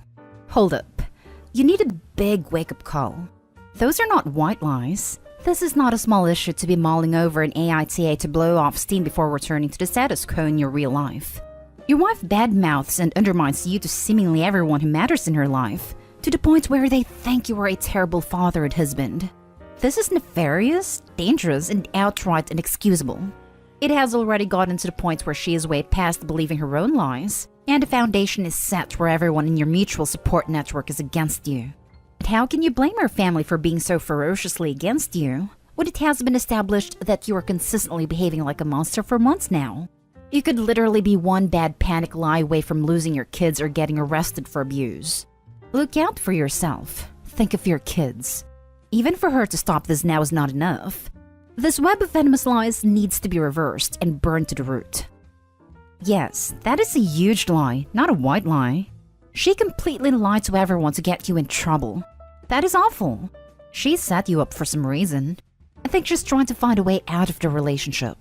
Hold up. You need a big wake-up call. Those are not white lies. This is not a small issue to be mulling over in AITA to blow off steam before returning to the status quo in your real life. Your wife badmouths and undermines you to seemingly everyone who matters in her life, to the point where they think you are a terrible father and husband. This is nefarious, dangerous, and outright inexcusable. It has already gotten to the point where she is way past believing her own lies, and the foundation is set where everyone in your mutual support network is against you. But how can you blame her family for being so ferociously against you, when it has been established that you are consistently behaving like a monster for months now? You could literally be one bad panic lie away from losing your kids or getting arrested for abuse. Look out for yourself. Think of your kids. Even for her to stop this now is not enough. This web of venomous lies needs to be reversed and burned to the root. Yes, that is a huge lie, not a white lie. She completely lied to everyone to get you in trouble. That is awful. She set you up for some reason. I think she's trying to find a way out of the relationship.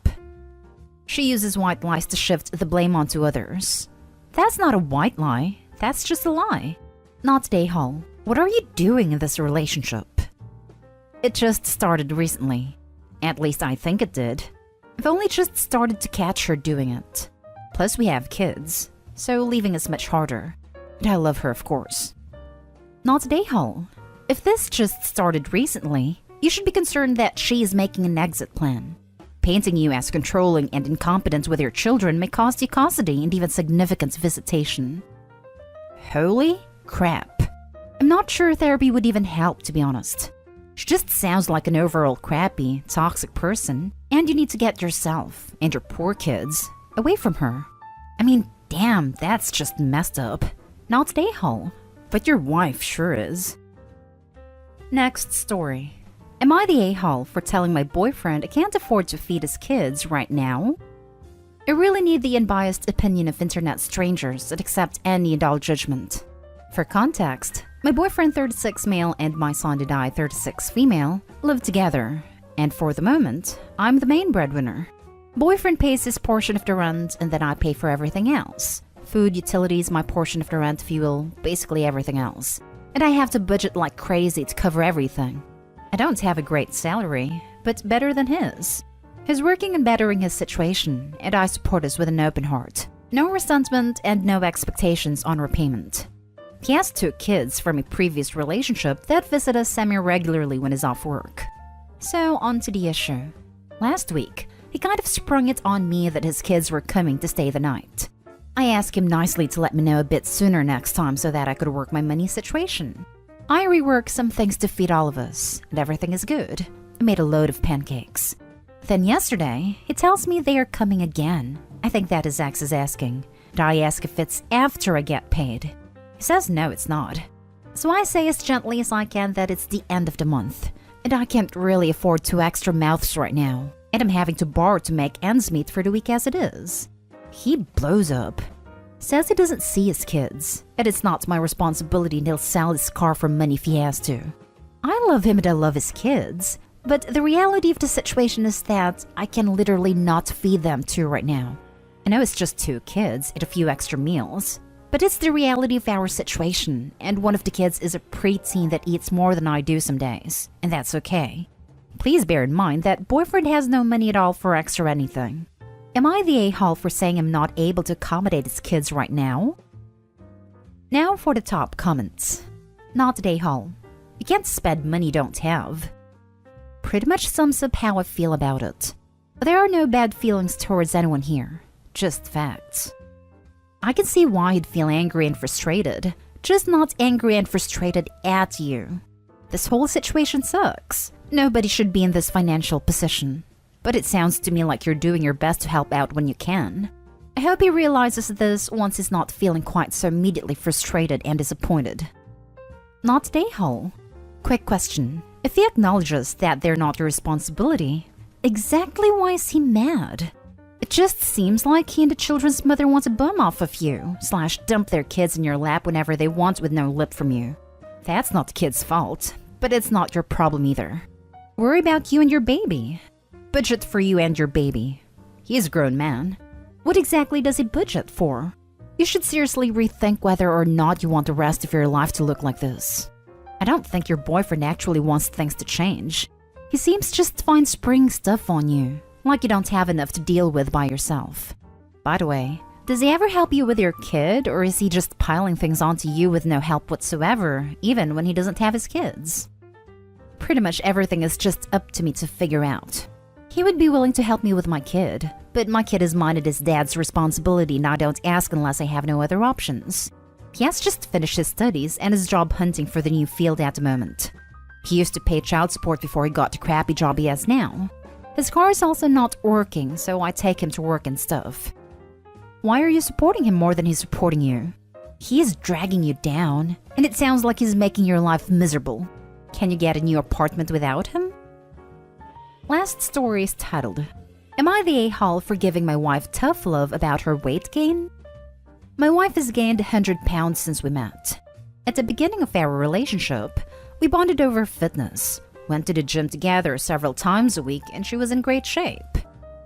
She uses white lies to shift the blame onto others. That's not a white lie. That's just a lie. Not today, Hall. What are you doing in this relationship? It just started recently. At least I think it did. I've only just started to catch her doing it. Plus we have kids, so leaving is much harder. But I love her, of course. Not today, Hall. If this just started recently, you should be concerned that she is making an exit plan. Painting you as controlling and incompetent with your children may cause you custody and even significant visitation. Holy crap. I'm not sure therapy would even help, to be honest. She just sounds like an overall crappy, toxic person, and you need to get yourself, and your poor kids, away from her. I mean, damn, that's just messed up. Not today, Hall. But your wife sure is. Next story. Am I the a-hole for telling my boyfriend I can't afford to feed his kids right now? I really need the unbiased opinion of internet strangers that accept any adult judgment. For context, my boyfriend 36 male and my son and I 36 female live together, and for the moment, I'm the main breadwinner. Boyfriend pays his portion of the rent and then I pay for everything else. Food, utilities, my portion of the rent, fuel, basically everything else. And I have to budget like crazy to cover everything. I don't have a great salary, but better than his. He's working on bettering his situation, and I support us with an open heart. No resentment and no expectations on repayment. He has 2 kids from a previous relationship that visit us semi-regularly when he's off work. So on to the issue. Last week, he kind of sprung it on me that his kids were coming to stay the night. I asked him nicely to let me know a bit sooner next time so that I could work my money situation. I reworked some things to feed all of us, and everything is good. I made a load of pancakes. Then yesterday, he tells me they are coming again. I think that his ex is asking. And I ask if it's after I get paid. He says no, it's not. So I say as gently as I can that it's the end of the month, and I can't really afford 2 extra mouths right now, and I'm having to borrow to make ends meet for the week as it is. He blows up. Says he doesn't see his kids, and it's not my responsibility and he'll sell his car for money if he has to. I love him and I love his kids, but the reality of the situation is that I can literally not feed them 2 right now. I know it's just 2 kids and a few extra meals, but it's the reality of our situation, and one of the kids is a preteen that eats more than I do some days, and that's okay. Please bear in mind that boyfriend has no money at all for extra anything. Am I the a-hole for saying I'm not able to accommodate his kids right now? Now for the top comments. Not the a-hole. You can't spend money you don't have. Pretty much sums up how I feel about it. There are no bad feelings towards anyone here, just facts. I can see why you'd feel angry and frustrated, just not angry and frustrated at you. This whole situation sucks. Nobody should be in this financial position. But it sounds to me like you're doing your best to help out when you can. I hope he realizes this once he's not feeling quite so immediately frustrated and disappointed. Not the a-hole. Quick question. If he acknowledges that they're not your responsibility, exactly why is he mad? It just seems like he and the children's mother want to bum off of you, / dump their kids in your lap whenever they want with no lip from you. That's not the kid's fault, but it's not your problem either. Worry about you and your baby. Budget for you and your baby. He's a grown man. What exactly does he budget for? You should seriously rethink whether or not you want the rest of your life to look like this. I don't think your boyfriend actually wants things to change. He seems just fine springing stuff on you, like you don't have enough to deal with by yourself. By the way, does he ever help you with your kid, or is he just piling things onto you with no help whatsoever, even when he doesn't have his kids? Pretty much everything is just up to me to figure out. He would be willing to help me with my kid, but my kid is mine and his dad's responsibility, and I don't ask unless I have no other options. He has just finished his studies and is job hunting for the new field at the moment. He used to pay child support before he got the crappy job he has now. His car is also not working, so I take him to work and stuff. Why are you supporting him more than he's supporting you? He is dragging you down, and it sounds like he's making your life miserable. Can you get a new apartment without him? Last story is titled, Am I the a-hole for giving my wife tough love about her weight gain? My wife has gained 100 pounds since we met. At the beginning of our relationship, we bonded over fitness, went to the gym together several times a week, and she was in great shape.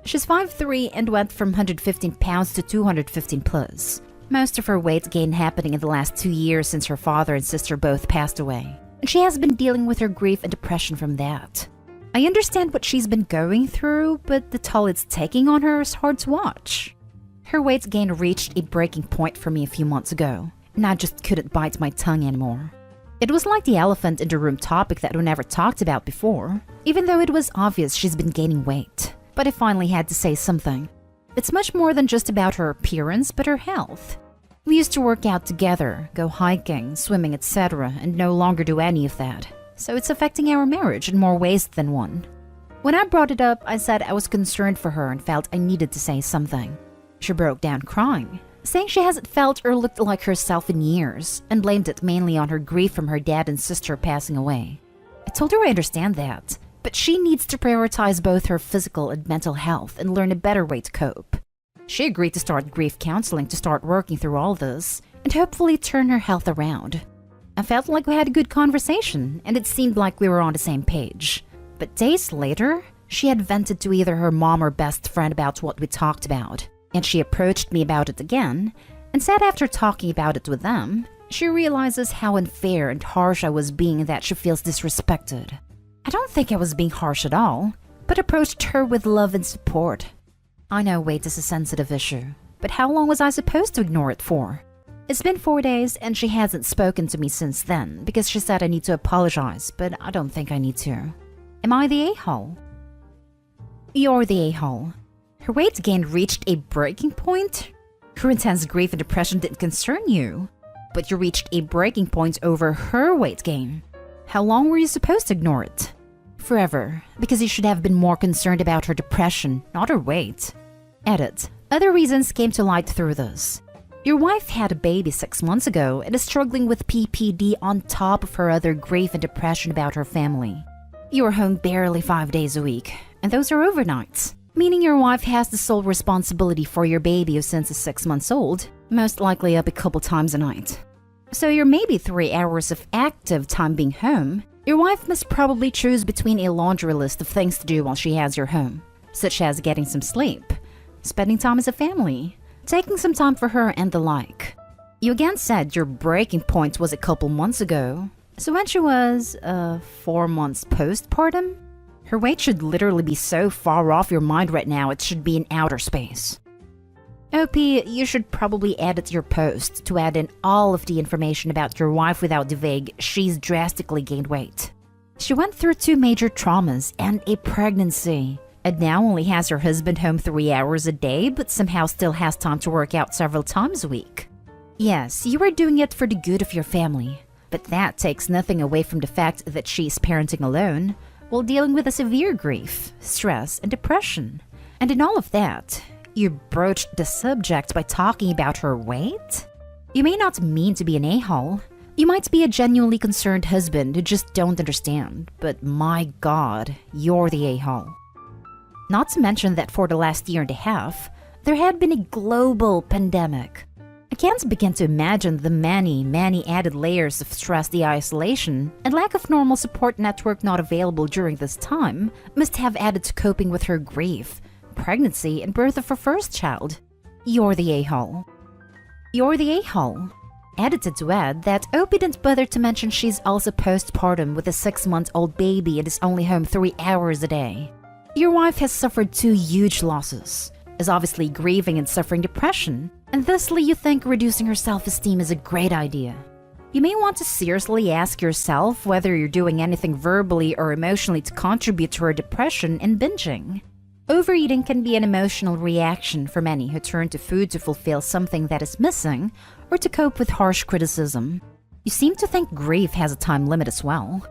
She's 5'3" and went from 115 pounds to 215 plus. Most of her weight gain happening in the last 2 years since her father and sister both passed away, and she has been dealing with her grief and depression from that. I understand what she's been going through, but the toll it's taking on her is hard to watch. Her weight gain reached a breaking point for me a few months ago, and I just couldn't bite my tongue anymore. It was like the elephant in the room topic that we never talked about before, even though it was obvious she's been gaining weight. But I finally had to say something. It's much more than just about her appearance, but her health. We used to work out together, go hiking, swimming, etc., and no longer do any of that. So it's affecting our marriage in more ways than one. When I brought it up, I said I was concerned for her and felt I needed to say something. She broke down crying, saying she hasn't felt or looked like herself in years, and blamed it mainly on her grief from her dad and sister passing away. I told her I understand that, but she needs to prioritize both her physical and mental health and learn a better way to cope. She agreed to start grief counseling to start working through all this, and hopefully turn her health around. I felt like we had a good conversation, and it seemed like we were on the same page. But days later, she had vented to either her mom or best friend about what we talked about, and she approached me about it again, and said after talking about it with them, she realizes how unfair and harsh I was being and that she feels disrespected. I don't think I was being harsh at all, but approached her with love and support. I know weight is a sensitive issue, But how long was I supposed to ignore it for? It's been 4 days and she hasn't spoken to me since then because she said I need to apologize, but I don't think I need to. Am I the a-hole? You're the a-hole. Her weight gain reached a breaking point? Her intense grief and depression didn't concern you, but you reached a breaking point over her weight gain. How long were you supposed to ignore it? Forever, because you should have been more concerned about her depression, not her weight. Edit. Other reasons came to light through this. Your wife had a baby 6 months ago and is struggling with PPD on top of her other grief and depression about her family. You are home barely 5 days a week, and those are overnights, meaning your wife has the sole responsibility for your baby who since is 6 months old, most likely up a couple times a night. So your maybe 3 hours of active time being home, your wife must probably choose between a laundry list of things to do while she has you home, such as getting some sleep, spending time as a family, taking some time for her, and the like. You again said your breaking point was a couple months ago, so when she was, 4 months postpartum? Her weight should literally be so far off your mind right now it should be in outer space. OP, you should probably edit your post to add in all of the information about your wife without the vague "she's drastically gained weight." She went through 2 major traumas and a pregnancy, and now only has her husband home 3 hours a day but somehow still has time to work out several times a week. Yes, you are doing it for the good of your family, but that takes nothing away from the fact that she's parenting alone while dealing with a severe grief, stress, and depression. And in all of that, you broached the subject by talking about her weight? You may not mean to be an a-hole. You might be a genuinely concerned husband who just don't understand, but my God, you're the a-hole. Not to mention that for the last year and a half, there had been a global pandemic. I can't begin to imagine the many added layers of stress the isolation and lack of normal support network not available during this time must have added to coping with her grief, pregnancy, and birth of her first child. You're the a-hole. You're the a-hole. Edited to add that Opie didn't bother to mention she's also postpartum with a 6-month-old baby and is only home 3 hours a day. Your wife has suffered 2 huge losses, is obviously grieving and suffering depression, and thusly you think reducing her self-esteem is a great idea. You may want to seriously ask yourself whether you're doing anything verbally or emotionally to contribute to her depression and binging. Overeating can be an emotional reaction for many who turn to food to fulfill something that is missing or to cope with harsh criticism. You seem to think grief has a time limit as well.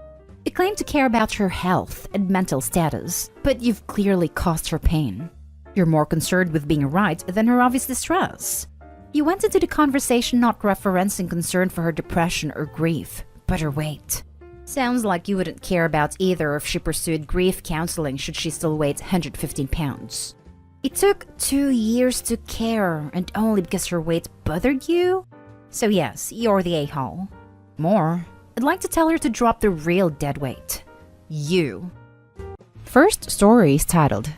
You claim to care about her health and mental status, but you've clearly caused her pain. You're more concerned with being right than her obvious distress. You went into the conversation not referencing concern for her depression or grief, but her weight. Sounds like you wouldn't care about either if she pursued grief counseling should she still weigh 115 pounds. It took 2 years to care, and only because her weight bothered you? So yes, you're the a-hole. More, I'd like to tell her to drop the real dead weight. You. First story is titled,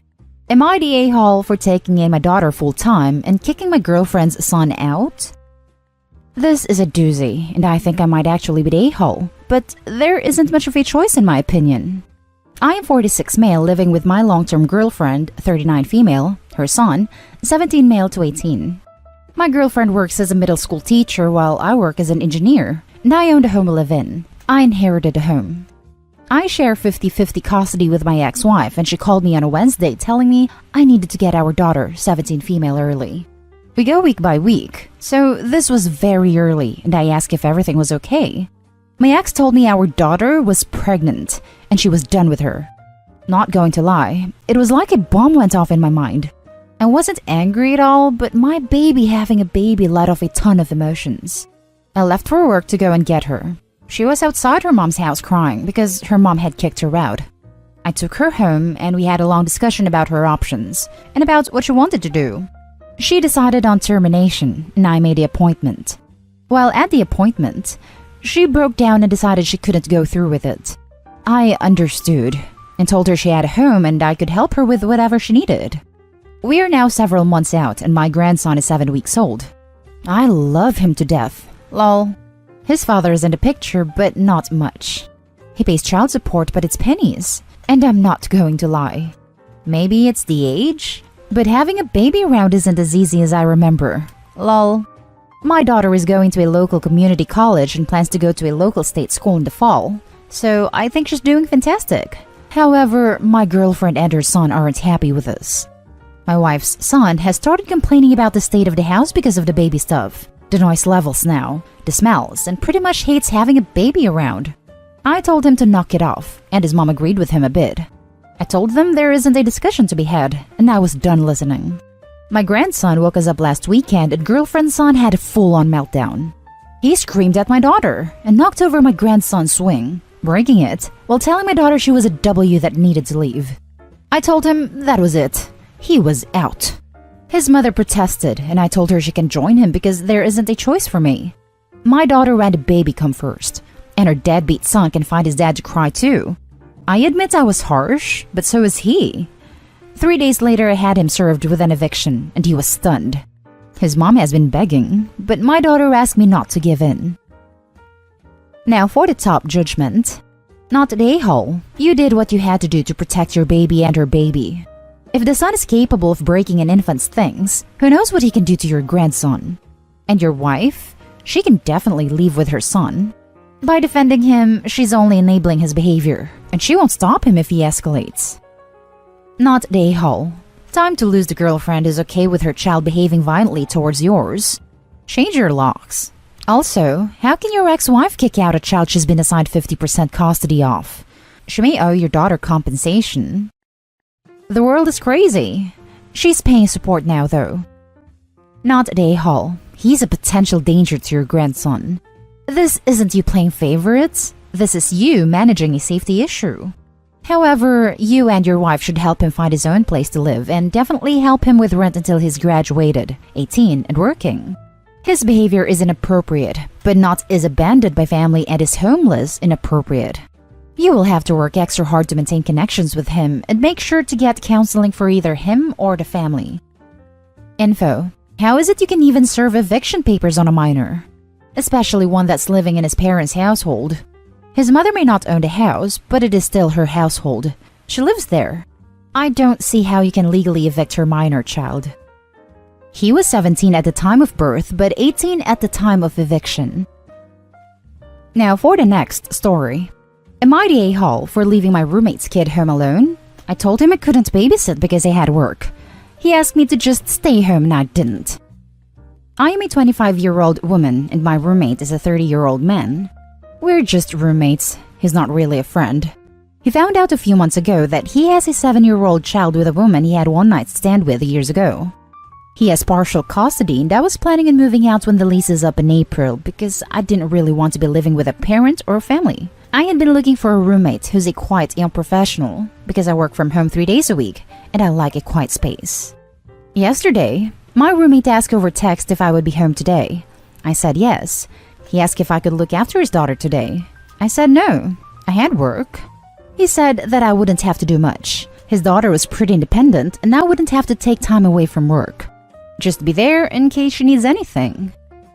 "Am I the a-hole for taking in my daughter full-time and kicking my girlfriend's son out?" This is a doozy, and I think I might actually be the a-hole, but there isn't much of a choice in my opinion. I am 46 male living with my long-term girlfriend, 39 female, her son, 17 male to 18. My girlfriend works as a middle school teacher while I work as an engineer, and I owned a home to live in. I inherited a home. I share 50-50 custody with my ex-wife, and she called me on a Wednesday telling me I needed to get our daughter, 17 female, early. We go week by week, so this was very early, and I asked if everything was okay. My ex told me our daughter was pregnant, and she was done with her. Not going to lie, it was like a bomb went off in my mind. I wasn't angry at all, but my baby having a baby let off a ton of emotions. I left for work to go and get her. She was outside her mom's house crying because her mom had kicked her out. I took her home and we had a long discussion about her options and about what she wanted to do. She decided on termination and I made the appointment. While at the appointment, she broke down and decided she couldn't go through with it. I understood and told her she had a home and I could help her with whatever she needed. We are now several months out and my grandson is 7 weeks old. I love him to death. Lol. His father is in the picture, but not much. He pays child support, but it's pennies. And I'm not going to lie. Maybe it's the age? But having a baby around isn't as easy as I remember. Lol. My daughter is going to a local community college and plans to go to a local state school in the fall, so I think she's doing fantastic. However, my girlfriend and her son aren't happy with this. My wife's son has started complaining about the state of the house because of the baby stuff, the noise levels now, the smells, and pretty much hates having a baby around. I told him to knock it off, and his mom agreed with him a bit. I told them there isn't a discussion to be had, and I was done listening. My grandson woke us up last weekend and girlfriend's son had a full-on meltdown. He screamed at my daughter and knocked over my grandson's swing, breaking it, while telling my daughter she was a W that needed to leave. I told him that was it. He was out. His mother protested, and I told her she can join him because there isn't a choice for me. My daughter ran the baby come first, and her deadbeat son can find his dad to cry too. I admit I was harsh, but so is he. 3 days later, I had him served with an eviction, and he was stunned. His mom has been begging, but my daughter asked me not to give in. Now for the top judgment. Not the a-hole. You did what you had to do to protect your baby and her baby. If the son is capable of breaking an infant's things, who knows what he can do to your grandson? And your wife? She can definitely leave with her son. By defending him, she's only enabling his behavior, and she won't stop him if he escalates. Not the a-hole. Time to lose the girlfriend is okay with her child behaving violently towards yours. Change your locks. Also, how can your ex-wife kick out a child she's been assigned 50% custody of? She may owe your daughter compensation. The world is crazy. She's paying support now, though. Not the a-hole. He's a potential danger to your grandson. This isn't you playing favorites. This is you managing a safety issue. However, you and your wife should help him find his own place to live and definitely help him with rent until he's graduated, 18, and working. His behavior is inappropriate, but not is abandoned by family and is homeless inappropriate. You will have to work extra hard to maintain connections with him and make sure to get counseling for either him or the family. Info. How is it you can even serve eviction papers on a minor? Especially one that's living in his parents' household. His mother may not own the house, but it is still her household. She lives there. I don't see how you can legally evict her minor child. He was 17 at the time of birth, but 18 at the time of eviction. Now for the next story. Am I the a-hole for leaving my roommate's kid home alone? I told him I couldn't babysit because I had work. He asked me to just stay home and I didn't. I am a 25-year-old woman and my roommate is a 30-year-old man. We're just roommates. He's not really a friend. He found out a few months ago that he has a 7-year-old child with a woman he had one night stand with years ago. He has partial custody and I was planning on moving out when the lease is up in April because I didn't really want to be living with a parent or a family. I had been looking for a roommate who's a quiet young professional because I work from home 3 days a week and I like a quiet space. Yesterday, my roommate asked over text if I would be home today. I said yes. He asked if I could look after his daughter today. I said no. I had work. He said that I wouldn't have to do much. His daughter was pretty independent and I wouldn't have to take time away from work. Just be there in case she needs anything.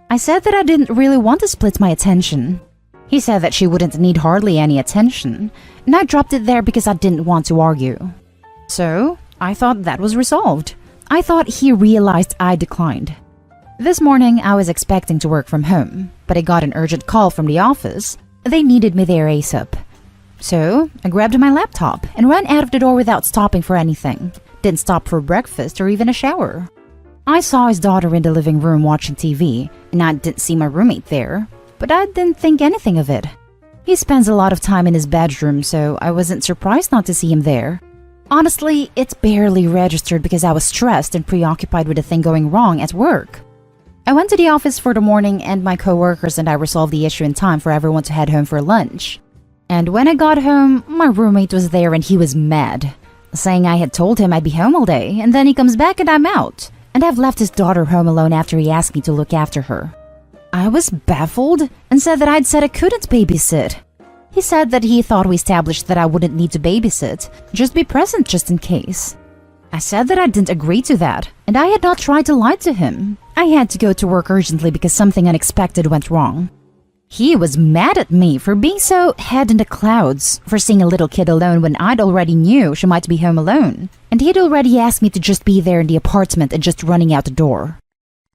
I said that I didn't really want to split my attention. He said that she wouldn't need hardly any attention, and I dropped it there because I didn't want to argue. So, I thought that was resolved. I thought he realized I declined. This morning, I was expecting to work from home, but I got an urgent call from the office. They needed me there ASAP. So, I grabbed my laptop and ran out of the door without stopping for anything. Didn't stop for breakfast or even a shower. I saw his daughter in the living room watching TV, and I didn't see my roommate there, but I didn't think anything of it. He spends a lot of time in his bedroom, so I wasn't surprised not to see him there. Honestly, it's barely registered because I was stressed and preoccupied with a thing going wrong at work. I went to the office for the morning and my coworkers and I resolved the issue in time for everyone to head home for lunch. And when I got home, my roommate was there and he was mad, saying I had told him I'd be home all day and then he comes back and I'm out. And I've left his daughter home alone after he asked me to look after her. I was baffled and said that I'd said I couldn't babysit. He said that he thought we established that I wouldn't need to babysit, just be present just in case. I said that I didn't agree to that, and I had not tried to lie to him. I had to go to work urgently because something unexpected went wrong. He was mad at me for being so head in the clouds, for seeing a little kid alone when I'd already knew she might be home alone. And he'd already asked me to just be there in the apartment and just running out the door.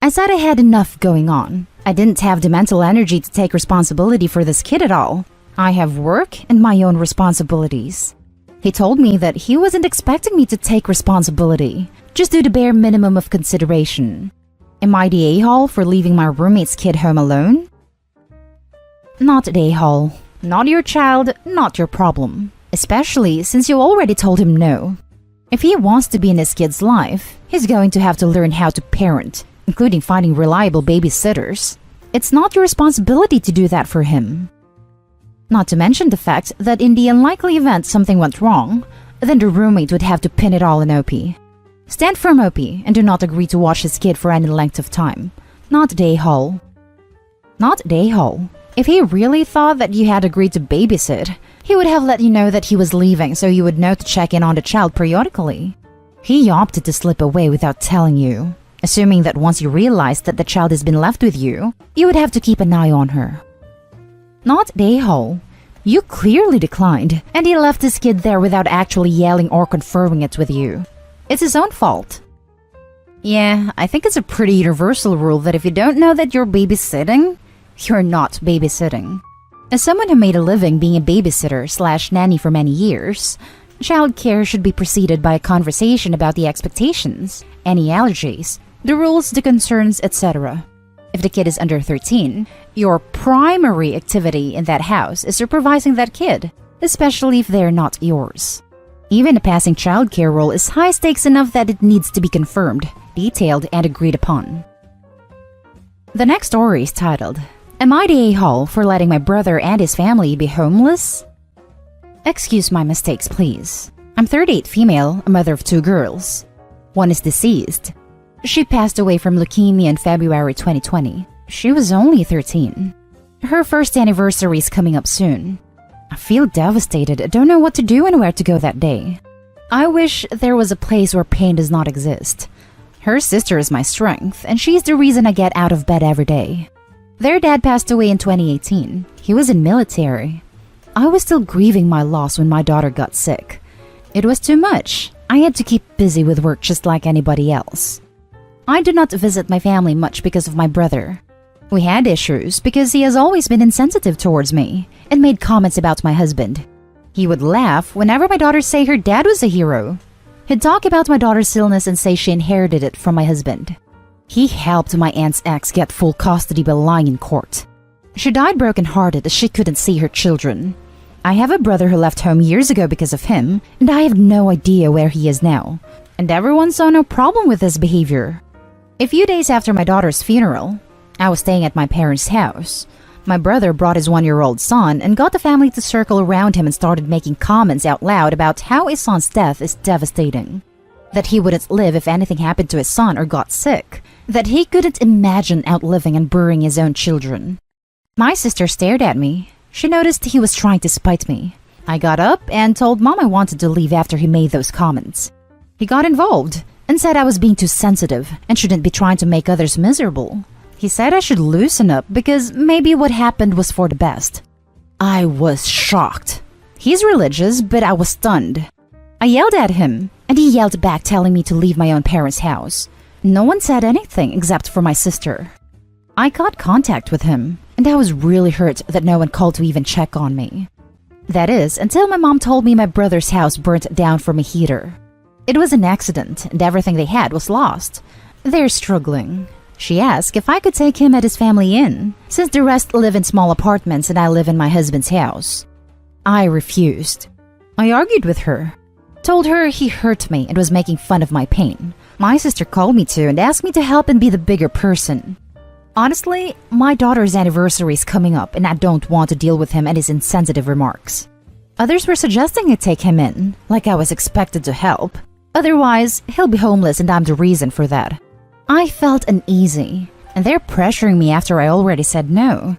I said I had enough going on. I didn't have the mental energy to take responsibility for this kid at all. I have work and my own responsibilities. He told me that he wasn't expecting me to take responsibility, just do the bare minimum of consideration. Am I the a-hole for leaving my roommate's kid home alone? Not the a-hole. Not your child, not your problem. Especially since you already told him no. If he wants to be in his kid's life, he's going to have to learn how to parent, including finding reliable babysitters. It's not your responsibility to do that for him. Not to mention the fact that in the unlikely event something went wrong, then the roommate would have to pin it all on OP. Stand firm, OP, and do not agree to watch his kid for any length of time. Not the a-hole. Not the a-hole. If he really thought that you had agreed to babysit, he would have let you know that he was leaving so you would know to check in on the child periodically. He opted to slip away without telling you, assuming that once you realized that the child has been left with you, you would have to keep an eye on her. Not the a-hole. You clearly declined, and he left his kid there without actually yelling or confirming it with you. It's his own fault. Yeah, I think it's a pretty universal rule that if you don't know that you're babysitting, you're not babysitting. As someone who made a living being a babysitter/nanny for many years, childcare should be preceded by a conversation about the expectations, any allergies, the rules, the concerns, etc. If the kid is under 13, your primary activity in that house is supervising that kid, especially if they're not yours. Even a passing childcare role is high stakes enough that it needs to be confirmed, detailed, and agreed upon. The next story is titled, Am I the a-hole for letting my brother and his family be homeless? Excuse my mistakes, please. I'm 38 female, a mother of 2 girls. One is deceased. She passed away from leukemia in February 2020. She was only 13. Her first anniversary is coming up soon. I feel devastated. I don't know what to do and where to go that day. I wish there was a place where pain does not exist. Her sister is my strength, and she's the reason I get out of bed every day. Their dad passed away in 2018. He was in military. I was still grieving my loss when my daughter got sick. It was too much. I had to keep busy with work just like anybody else. I do not visit my family much because of my brother. We had issues because he has always been insensitive towards me and made comments about my husband. He would laugh whenever my daughters say her dad was a hero. He'd talk about my daughter's illness and say she inherited it from my husband. He helped my aunt's ex get full custody by lying in court. She died broken-hearted as she couldn't see her children. I have a brother who left home years ago because of him, and I have no idea where he is now. And everyone saw no problem with his behavior. A few days after my daughter's funeral, I was staying at my parents' house. My brother brought his 1-year-old son and got the family to circle around him and started making comments out loud about how his son's death is devastating. That he wouldn't live if anything happened to his son or got sick. That he couldn't imagine outliving and burying his own children. My sister stared at me. She noticed he was trying to spite me. I got up and told Mom I wanted to leave after he made those comments. He got involved and said I was being too sensitive and shouldn't be trying to make others miserable. He said I should loosen up because maybe what happened was for the best. I was shocked. He's religious, but I was stunned. I yelled at him, and he yelled back telling me to leave my own parents' house. No one said anything except for my sister. I got contact with him, and I was really hurt that no one called to even check on me. That is, until my mom told me my brother's house burnt down from a heater. It was an accident, and everything they had was lost. They're struggling. She asked if I could take him at his family inn, since the rest live in small apartments and I live in my husband's house. I refused. I argued with her, told her he hurt me and was making fun of my pain. My sister called me to and asked me to help and be the bigger person. Honestly, my daughter's anniversary is coming up and I don't want to deal with him and his insensitive remarks. Others were suggesting I take him in, like I was expected to help. Otherwise, he'll be homeless and I'm the reason for that. I felt uneasy, and they're pressuring me after I already said no.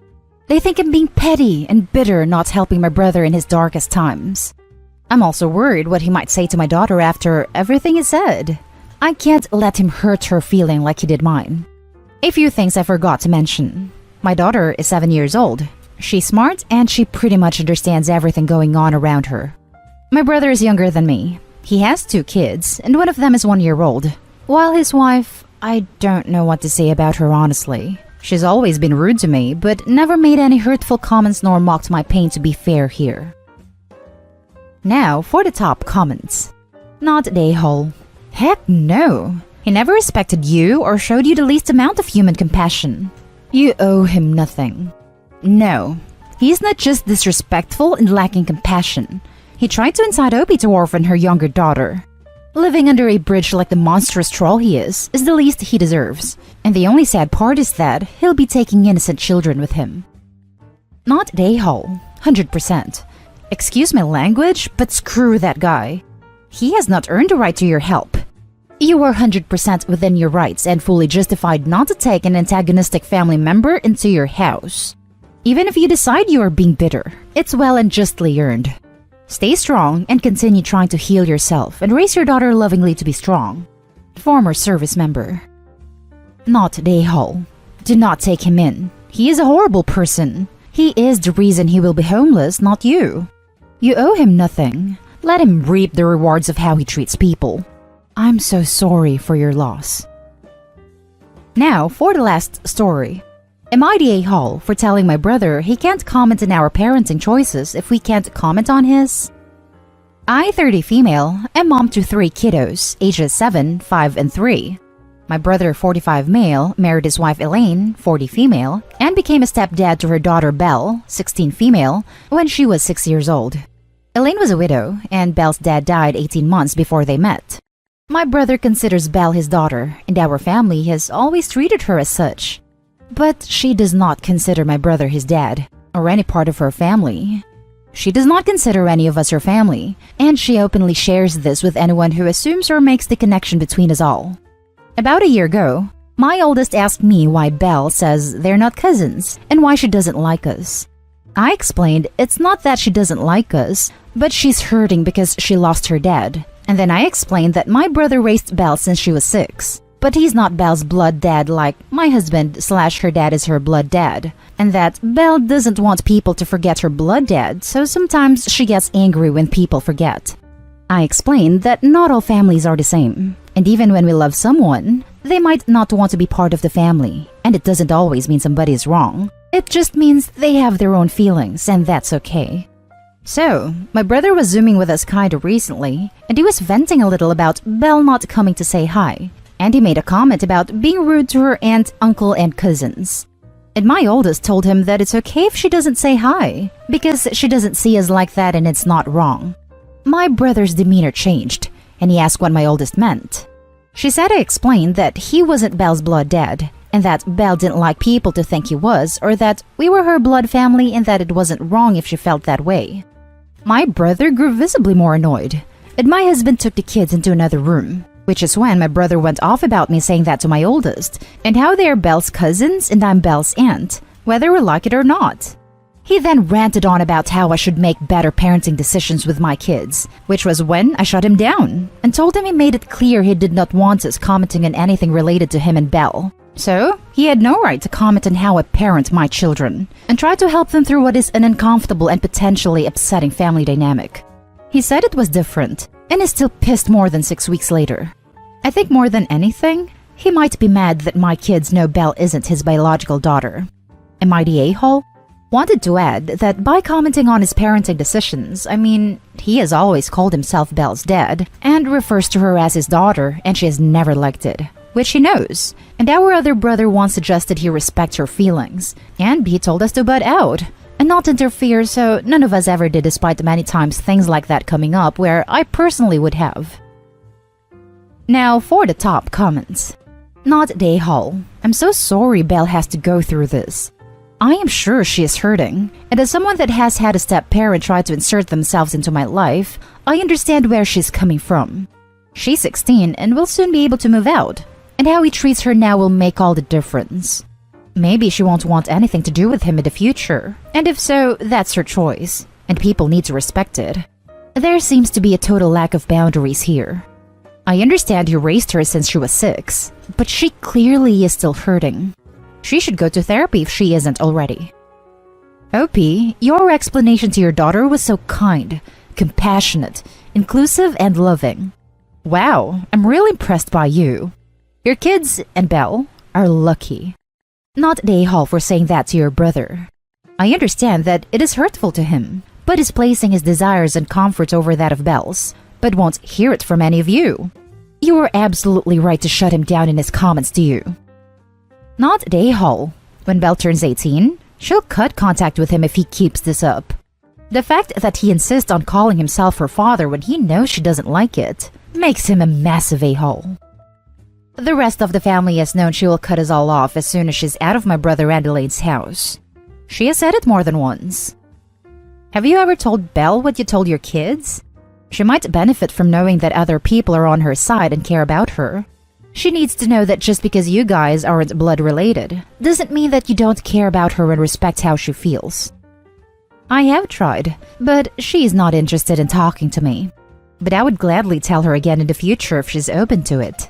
They think I'm being petty and bitter not helping my brother in his darkest times. I'm also worried what he might say to my daughter after everything is said. I can't let him hurt her feeling like he did mine. A few things I forgot to mention. My daughter is 7 years old. She's smart and she pretty much understands everything going on around her. My brother is younger than me. He has 2 kids, and one of them is 1 year old. While his wife, I don't know what to say about her honestly. She's always been rude to me, but never made any hurtful comments nor mocked my pain, to be fair here. Now for the top comments. Not a-hole. Heck no. He never respected you or showed you the least amount of human compassion. You owe him nothing. No, he's not just disrespectful and lacking compassion. He tried to incite Opie to orphan her younger daughter. Living under a bridge like the monstrous troll he is the least he deserves. And the only sad part is that he'll be taking innocent children with him. Not a-hole, 100%. Excuse my language, but screw that guy. He has not earned the right to your help. You are 100% within your rights and fully justified not to take an antagonistic family member into your house. Even if you decide you are being bitter, it's well and justly earned. Stay strong and continue trying to heal yourself and raise your daughter lovingly to be strong. Former service member. Not a-hole. Do not take him in. He is a horrible person. He is the reason he will be homeless, not you. You owe him nothing. Let him reap the rewards of how he treats people. I'm so sorry for your loss. Now for the last story. Am I the a-hole for telling my brother he can't comment on our parenting choices if we can't comment on his? I, 30 female, am mom to 3 kiddos, ages 7, 5, and 3. My brother, 45 male, married his wife Elaine, 40 female, and became a stepdad to her daughter Belle, 16 female, when she was 6 years old. Elaine was a widow, and Belle's dad died 18 months before they met. My brother considers Belle his daughter, and our family has always treated her as such. But she does not consider my brother his dad, or any part of her family. She does not consider any of us her family, and she openly shares this with anyone who assumes or makes the connection between us all. About a year ago, my oldest asked me why Belle says they're not cousins, and why she doesn't like us. I explained it's not that she doesn't like us, but she's hurting because she lost her dad. And then I explained that my brother raised Belle since she was 6. But he's not Belle's blood dad like my husband/her dad is her blood dad. And that Belle doesn't want people to forget her blood dad, so sometimes she gets angry when people forget. I explained that not all families are the same. And even when we love someone, they might not want to be part of the family. And it doesn't always mean somebody is wrong. It just means they have their own feelings, and that's okay. So, my brother was Zooming with us kinda recently, and he was venting a little about Belle not coming to say hi. And he made a comment about being rude to her aunt, uncle, and cousins. And my oldest told him that it's okay if she doesn't say hi, because she doesn't see us like that and it's not wrong. My brother's demeanor changed, and he asked what my oldest meant. She said I explained that he wasn't Belle's blood dad, and that Belle didn't like people to think he was, or that we were her blood family and that it wasn't wrong if she felt that way. My brother grew visibly more annoyed, and my husband took the kids into another room. Which is when my brother went off about me saying that to my oldest, and how they are Belle's cousins and I'm Belle's aunt, whether we like it or not. He then ranted on about how I should make better parenting decisions with my kids, which was when I shut him down, and told him he made it clear he did not want us commenting on anything related to him and Belle. So, he had no right to comment on how I parent my children, and try to help them through what is an uncomfortable and potentially upsetting family dynamic. He said it was different, and is still pissed more than 6 weeks later. I think more than anything, he might be mad that my kids know Belle isn't his biological daughter. Am I the a-hole? Wanted to add that by commenting on his parenting decisions, he has always called himself Belle's dad, and refers to her as his daughter, and she has never liked it, which he knows. And our other brother once suggested he respect her feelings, and he told us to butt out and not interfere, so none of us ever did, despite the many times things like that coming up where I personally would have. Now for the top comments. Not the a-hole. I'm so sorry Belle has to go through this. I am sure she is hurting, and as someone that has had a step-parent try to insert themselves into my life, I understand where she's coming from. She's 16 and will soon be able to move out, and how he treats her now will make all the difference. Maybe she won't want anything to do with him in the future, and if so, that's her choice, and people need to respect it. There seems to be a total lack of boundaries here. I understand he raised her since she was 6, but she clearly is still hurting. She should go to therapy if she isn't already. OP, your explanation to your daughter was so kind, compassionate, inclusive, and loving. Wow, I'm really impressed by you. Your kids and Belle are lucky. Not A-hole for saying that to your brother. I understand that it is hurtful to him, but is placing his desires and comfort over that of Belle's, but won't hear it from any of you. You were absolutely right to shut him down in his comments to you. Not A-hole. When Belle turns 18, she'll cut contact with him if he keeps this up. The fact that he insists on calling himself her father when he knows she doesn't like it makes him a massive a-hole. The rest of the family has known she will cut us all off as soon as she's out of my brother Adelaide's house. She has said it more than once. Have you ever told Belle what you told your kids? She might benefit from knowing that other people are on her side and care about her. She needs to know that just because you guys aren't blood related doesn't mean that you don't care about her and respect how she feels. I have tried, but she's not interested in talking to me. But I would gladly tell her again in the future if she's open to it.